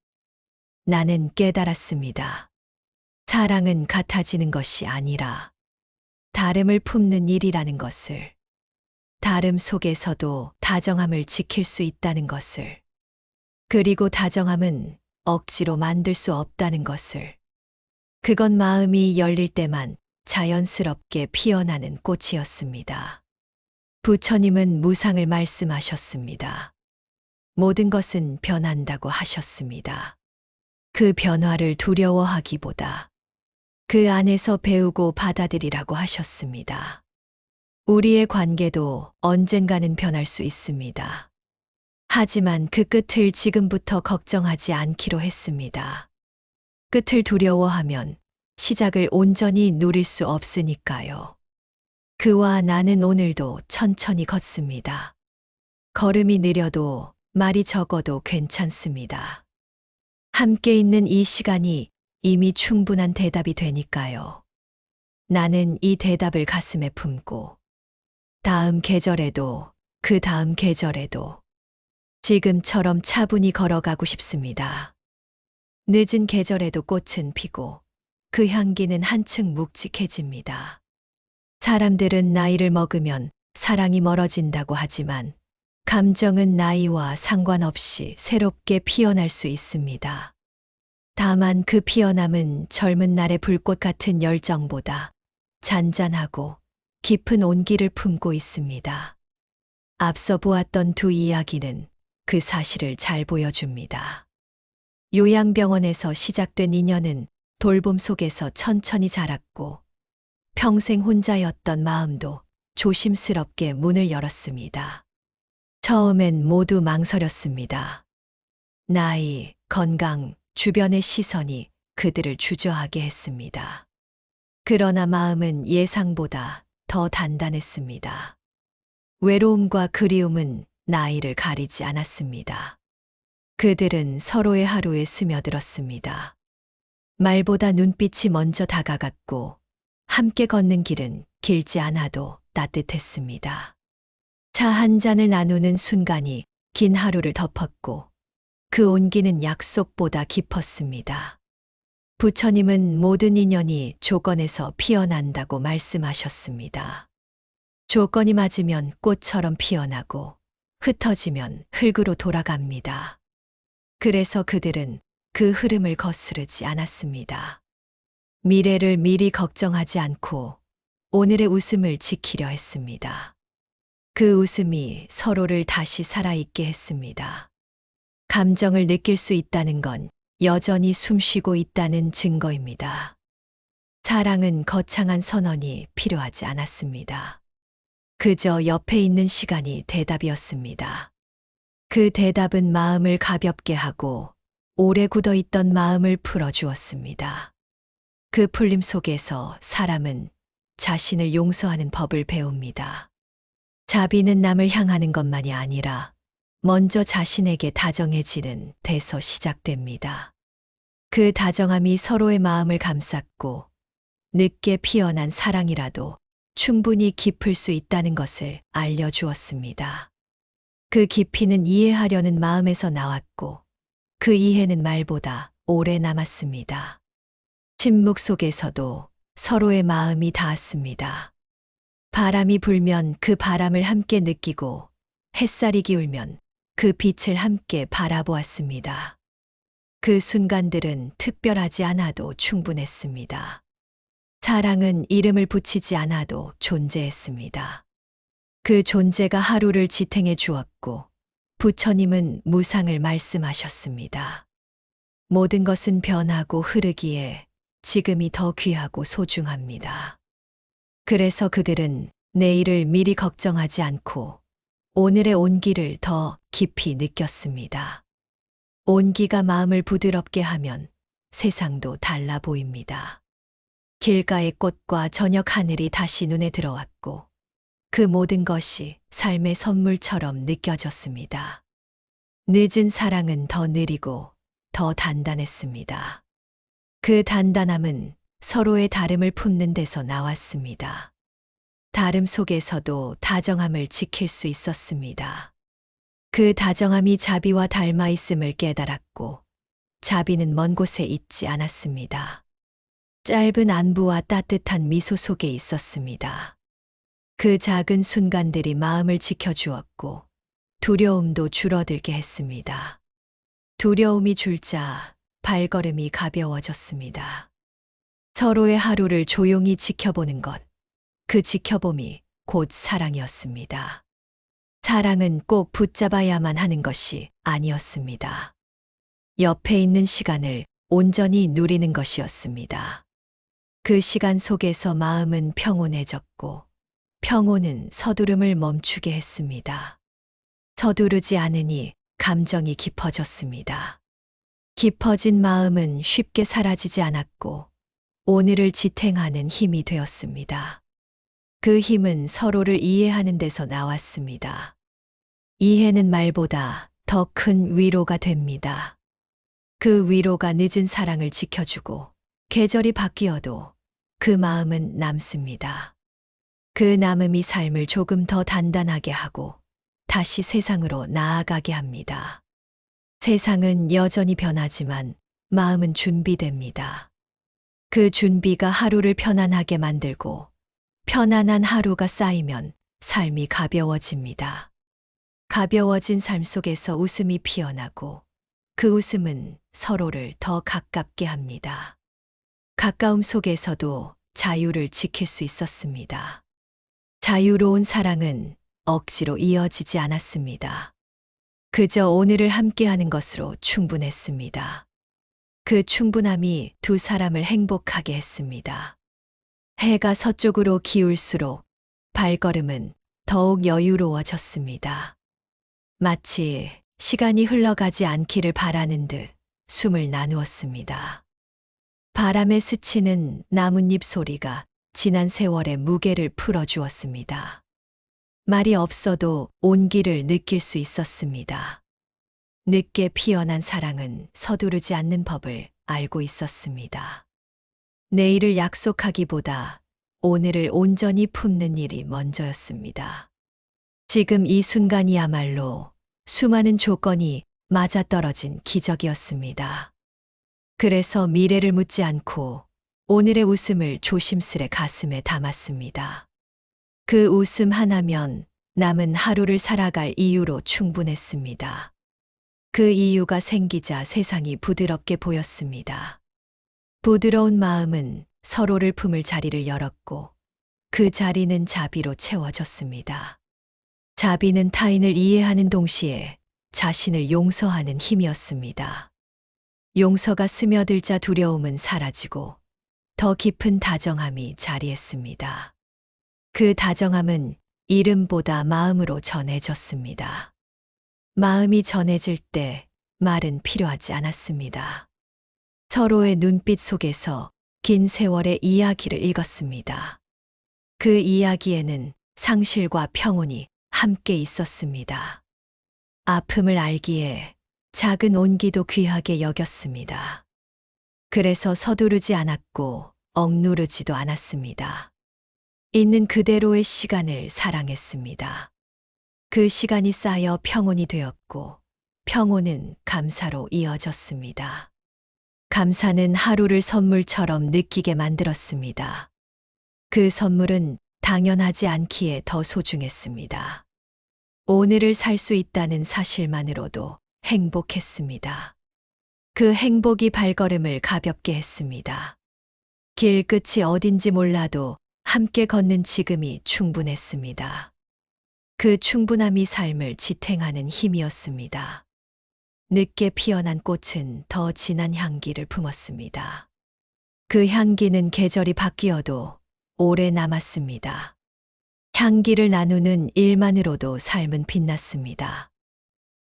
나는 깨달았습니다. 사랑은 같아지는 것이 아니라 다름을 품는 일이라는 것을, 다름 속에서도 다정함을 지킬 수 있다는 것을, 그리고 다정함은 억지로 만들 수 없다는 것을, 그건 마음이 열릴 때만 자연스럽게 피어나는 꽃이었습니다. 부처님은 무상을 말씀하셨습니다. 모든 것은 변한다고 하셨습니다. 그 변화를 두려워하기보다 그 안에서 배우고 받아들이라고 하셨습니다. 우리의 관계도 언젠가는 변할 수 있습니다. 하지만 그 끝을 지금부터 걱정하지 않기로 했습니다. 끝을 두려워하면 시작을 온전히 누릴 수 없으니까요. 그와 나는 오늘도 천천히 걷습니다. 걸음이 느려도 말이 적어도 괜찮습니다. 함께 있는 이 시간이 이미 충분한 대답이 되니까요. 나는 이 대답을 가슴에 품고 다음 계절에도 그 다음 계절에도 지금처럼 차분히 걸어가고 싶습니다. 늦은 계절에도 꽃은 피고 그 향기는 한층 묵직해집니다. 사람들은 나이를 먹으면 사랑이 멀어진다고 하지만 감정은 나이와 상관없이 새롭게 피어날 수 있습니다. 다만 그 피어남은 젊은 날의 불꽃 같은 열정보다 잔잔하고 깊은 온기를 품고 있습니다. 앞서 보았던 두 이야기는 그 사실을 잘 보여줍니다. 요양병원에서 시작된 인연은 돌봄 속에서 천천히 자랐고 평생 혼자였던 마음도 조심스럽게 문을 열었습니다. 처음엔 모두 망설였습니다. 나이, 건강, 주변의 시선이 그들을 주저하게 했습니다. 그러나 마음은 예상보다 더 단단했습니다. 외로움과 그리움은 나이를 가리지 않았습니다. 그들은 서로의 하루에 스며들었습니다. 말보다 눈빛이 먼저 다가갔고 함께 걷는 길은 길지 않아도 따뜻했습니다. 차 한 잔을 나누는 순간이 긴 하루를 덮었고 그 온기는 약속보다 깊었습니다. 부처님은 모든 인연이 조건에서 피어난다고 말씀하셨습니다. 조건이 맞으면 꽃처럼 피어나고 흩어지면 흙으로 돌아갑니다. 그래서 그들은 그 흐름을 거스르지 않았습니다. 미래를 미리 걱정하지 않고 오늘의 웃음을 지키려 했습니다. 그 웃음이 서로를 다시 살아있게 했습니다. 감정을 느낄 수 있다는 건 여전히 숨쉬고 있다는 증거입니다. 사랑은 거창한 선언이 필요하지 않았습니다. 그저 옆에 있는 시간이 대답이었습니다. 그 대답은 마음을 가볍게 하고 오래 굳어있던 마음을 풀어주었습니다. 그 풀림 속에서 사람은 자신을 용서하는 법을 배웁니다. 자비는 남을 향하는 것만이 아니라 먼저 자신에게 다정해지는 데서 시작됩니다. 그 다정함이 서로의 마음을 감쌌고 늦게 피어난 사랑이라도 충분히 깊을 수 있다는 것을 알려주었습니다. 그 깊이는 이해하려는 마음에서 나왔고 그 이해는 말보다 오래 남았습니다. 침묵 속에서도 서로의 마음이 닿았습니다. 바람이 불면 그 바람을 함께 느끼고 햇살이 기울면 그 빛을 함께 바라보았습니다. 그 순간들은 특별하지 않아도 충분했습니다. 사랑은 이름을 붙이지 않아도 존재했습니다. 그 존재가 하루를 지탱해 주었고 부처님은 무상을 말씀하셨습니다. 모든 것은 변하고 흐르기에 지금이 더 귀하고 소중합니다. 그래서 그들은 내일을 미리 걱정하지 않고 오늘의 온기를 더 깊이 느꼈습니다. 온기가 마음을 부드럽게 하면 세상도 달라 보입니다. 길가의 꽃과 저녁 하늘이 다시 눈에 들어왔고 그 모든 것이 삶의 선물처럼 느껴졌습니다. 늦은 사랑은 더 느리고 더 단단했습니다. 그 단단함은 서로의 다름을 품는 데서 나왔습니다. 다름 속에서도 다정함을 지킬 수 있었습니다. 그 다정함이 자비와 닮아 있음을 깨달았고 자비는 먼 곳에 있지 않았습니다. 짧은 안부와 따뜻한 미소 속에 있었습니다. 그 작은 순간들이 마음을 지켜주었고 두려움도 줄어들게 했습니다. 두려움이 줄자 발걸음이 가벼워졌습니다. 서로의 하루를 조용히 지켜보는 것, 그 지켜봄이 곧 사랑이었습니다. 사랑은 꼭 붙잡아야만 하는 것이 아니었습니다. 옆에 있는 시간을 온전히 누리는 것이었습니다. 그 시간 속에서 마음은 평온해졌고 평온은 서두름을 멈추게 했습니다. 서두르지 않으니 감정이 깊어졌습니다. 깊어진 마음은 쉽게 사라지지 않았고 오늘을 지탱하는 힘이 되었습니다. 그 힘은 서로를 이해하는 데서 나왔습니다. 이해는 말보다 더 큰 위로가 됩니다. 그 위로가 늦은 사랑을 지켜주고 계절이 바뀌어도 그 마음은 남습니다. 그 남음이 삶을 조금 더 단단하게 하고 다시 세상으로 나아가게 합니다. 세상은 여전히 변하지만 마음은 준비됩니다. 그 준비가 하루를 편안하게 만들고 편안한 하루가 쌓이면 삶이 가벼워집니다. 가벼워진 삶 속에서 웃음이 피어나고 그 웃음은 서로를 더 가깝게 합니다. 가까움 속에서도 자유를 지킬 수 있었습니다. 자유로운 사랑은 억지로 이어지지 않았습니다. 그저 오늘을 함께하는 것으로 충분했습니다. 그 충분함이 두 사람을 행복하게 했습니다. 해가 서쪽으로 기울수록 발걸음은 더욱 여유로워졌습니다. 마치 시간이 흘러가지 않기를 바라는 듯 숨을 나누었습니다. 바람에 스치는 나뭇잎 소리가 지난 세월의 무게를 풀어주었습니다. 말이 없어도 온기를 느낄 수 있었습니다. 늦게 피어난 사랑은 서두르지 않는 법을 알고 있었습니다. 내일을 약속하기보다 오늘을 온전히 품는 일이 먼저였습니다. 지금 이 순간이야말로 수많은 조건이 맞아떨어진 기적이었습니다. 그래서 미래를 묻지 않고 오늘의 웃음을 조심스레 가슴에 담았습니다. 그 웃음 하나면 남은 하루를 살아갈 이유로 충분했습니다. 그 이유가 생기자 세상이 부드럽게 보였습니다. 부드러운 마음은 서로를 품을 자리를 열었고 그 자리는 자비로 채워졌습니다. 자비는 타인을 이해하는 동시에 자신을 용서하는 힘이었습니다. 용서가 스며들자 두려움은 사라지고 더 깊은 다정함이 자리했습니다. 그 다정함은 이름보다 마음으로 전해졌습니다. 마음이 전해질 때 말은 필요하지 않았습니다. 서로의 눈빛 속에서 긴 세월의 이야기를 읽었습니다. 그 이야기에는 상실과 평온이 함께 있었습니다. 아픔을 알기에 작은 온기도 귀하게 여겼습니다. 그래서 서두르지 않았고 억누르지도 않았습니다. 있는 그대로의 시간을 사랑했습니다. 그 시간이 쌓여 평온이 되었고 평온은 감사로 이어졌습니다. 감사는 하루를 선물처럼 느끼게 만들었습니다. 그 선물은 당연하지 않기에 더 소중했습니다. 오늘을 살 수 있다는 사실만으로도 행복했습니다. 그 행복이 발걸음을 가볍게 했습니다. 길 끝이 어딘지 몰라도 함께 걷는 지금이 충분했습니다. 그 충분함이 삶을 지탱하는 힘이었습니다. 늦게 피어난 꽃은 더 진한 향기를 품었습니다. 그 향기는 계절이 바뀌어도 오래 남았습니다. 향기를 나누는 일만으로도 삶은 빛났습니다.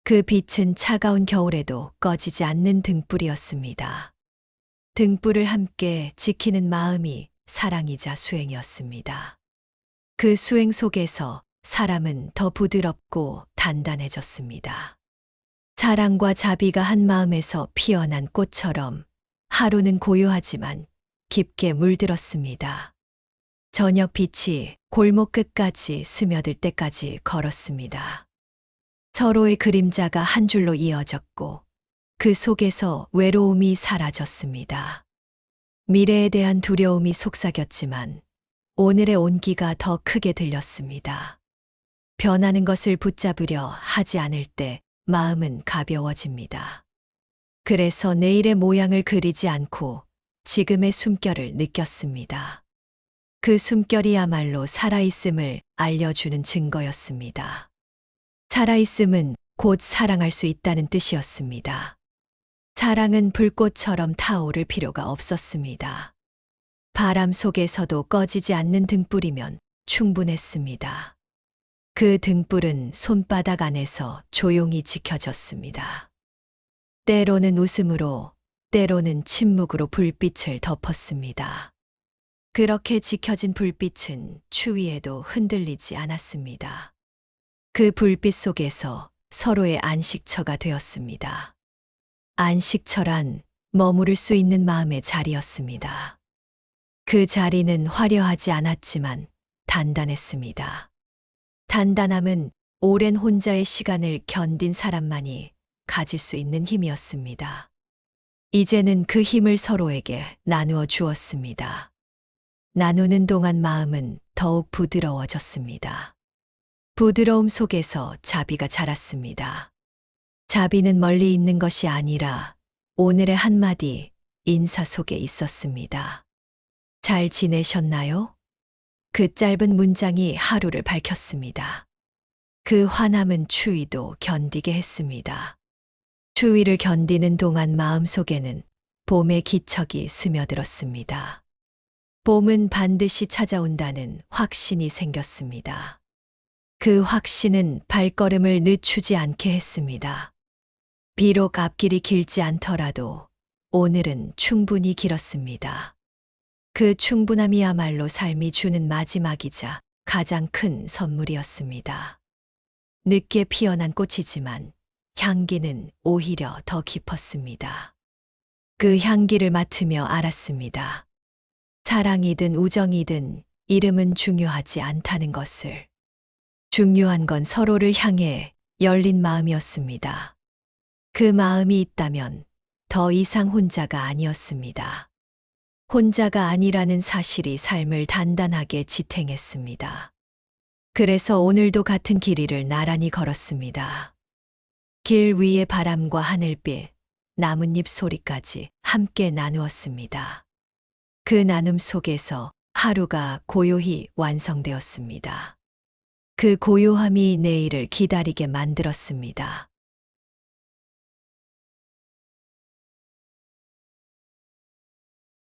그 빛은 차가운 겨울에도 꺼지지 않는 등불이었습니다. 등불을 함께 지키는 마음이 사랑이자 수행이었습니다. 그 수행 속에서 사람은 더 부드럽고 단단해졌습니다. 사랑과 자비가 한 마음에서 피어난 꽃처럼 하루는 고요하지만 깊게 물들었습니다. 저녁 빛이 골목 끝까지 스며들 때까지 걸었습니다. 서로의 그림자가 한 줄로 이어졌고 그 속에서 외로움이 사라졌습니다. 미래에 대한 두려움이 속삭였지만 오늘의 온기가 더 크게 들렸습니다. 변하는 것을 붙잡으려 하지 않을 때 마음은 가벼워집니다. 그래서 내일의 모양을 그리지 않고 지금의 숨결을 느꼈습니다. 그 숨결이야말로 살아있음을 알려주는 증거였습니다. 살아있음은 곧 사랑할 수 있다는 뜻이었습니다. 사랑은 불꽃처럼 타오를 필요가 없었습니다. 바람 속에서도 꺼지지 않는 등불이면 충분했습니다. 그 등불은 손바닥 안에서 조용히 지켜졌습니다. 때로는 웃음으로, 때로는 침묵으로 불빛을 덮었습니다. 그렇게 지켜진 불빛은 추위에도 흔들리지 않았습니다. 그 불빛 속에서 서로의 안식처가 되었습니다. 안식처란 머무를 수 있는 마음의 자리였습니다. 그 자리는 화려하지 않았지만 단단했습니다. 단단함은 오랜 혼자의 시간을 견딘 사람만이 가질 수 있는 힘이었습니다. 이제는 그 힘을 서로에게 나누어 주었습니다. 나누는 동안 마음은 더욱 부드러워졌습니다. 부드러움 속에서 자비가 자랐습니다. 자비는 멀리 있는 것이 아니라 오늘의 한마디 인사 속에 있었습니다. 잘 지내셨나요? 그 짧은 문장이 하루를 밝혔습니다. 그 화남은 추위도 견디게 했습니다. 추위를 견디는 동안 마음속에는 봄의 기척이 스며들었습니다. 봄은 반드시 찾아온다는 확신이 생겼습니다. 그 확신은 발걸음을 늦추지 않게 했습니다. 비록 앞길이 길지 않더라도 오늘은 충분히 길었습니다. 그 충분함이야말로 삶이 주는 마지막이자 가장 큰 선물이었습니다. 늦게 피어난 꽃이지만 향기는 오히려 더 깊었습니다. 그 향기를 맡으며 알았습니다. 사랑이든 우정이든 이름은 중요하지 않다는 것을. 중요한 건 서로를 향해 열린 마음이었습니다. 그 마음이 있다면 더 이상 혼자가 아니었습니다. 혼자가 아니라는 사실이 삶을 단단하게 지탱했습니다. 그래서 오늘도 같은 길 위를 나란히 걸었습니다. 길 위의 바람과 하늘빛, 나뭇잎 소리까지 함께 나누었습니다. 그 나눔 속에서 하루가 고요히 완성되었습니다. 그 고요함이 내일을 기다리게 만들었습니다.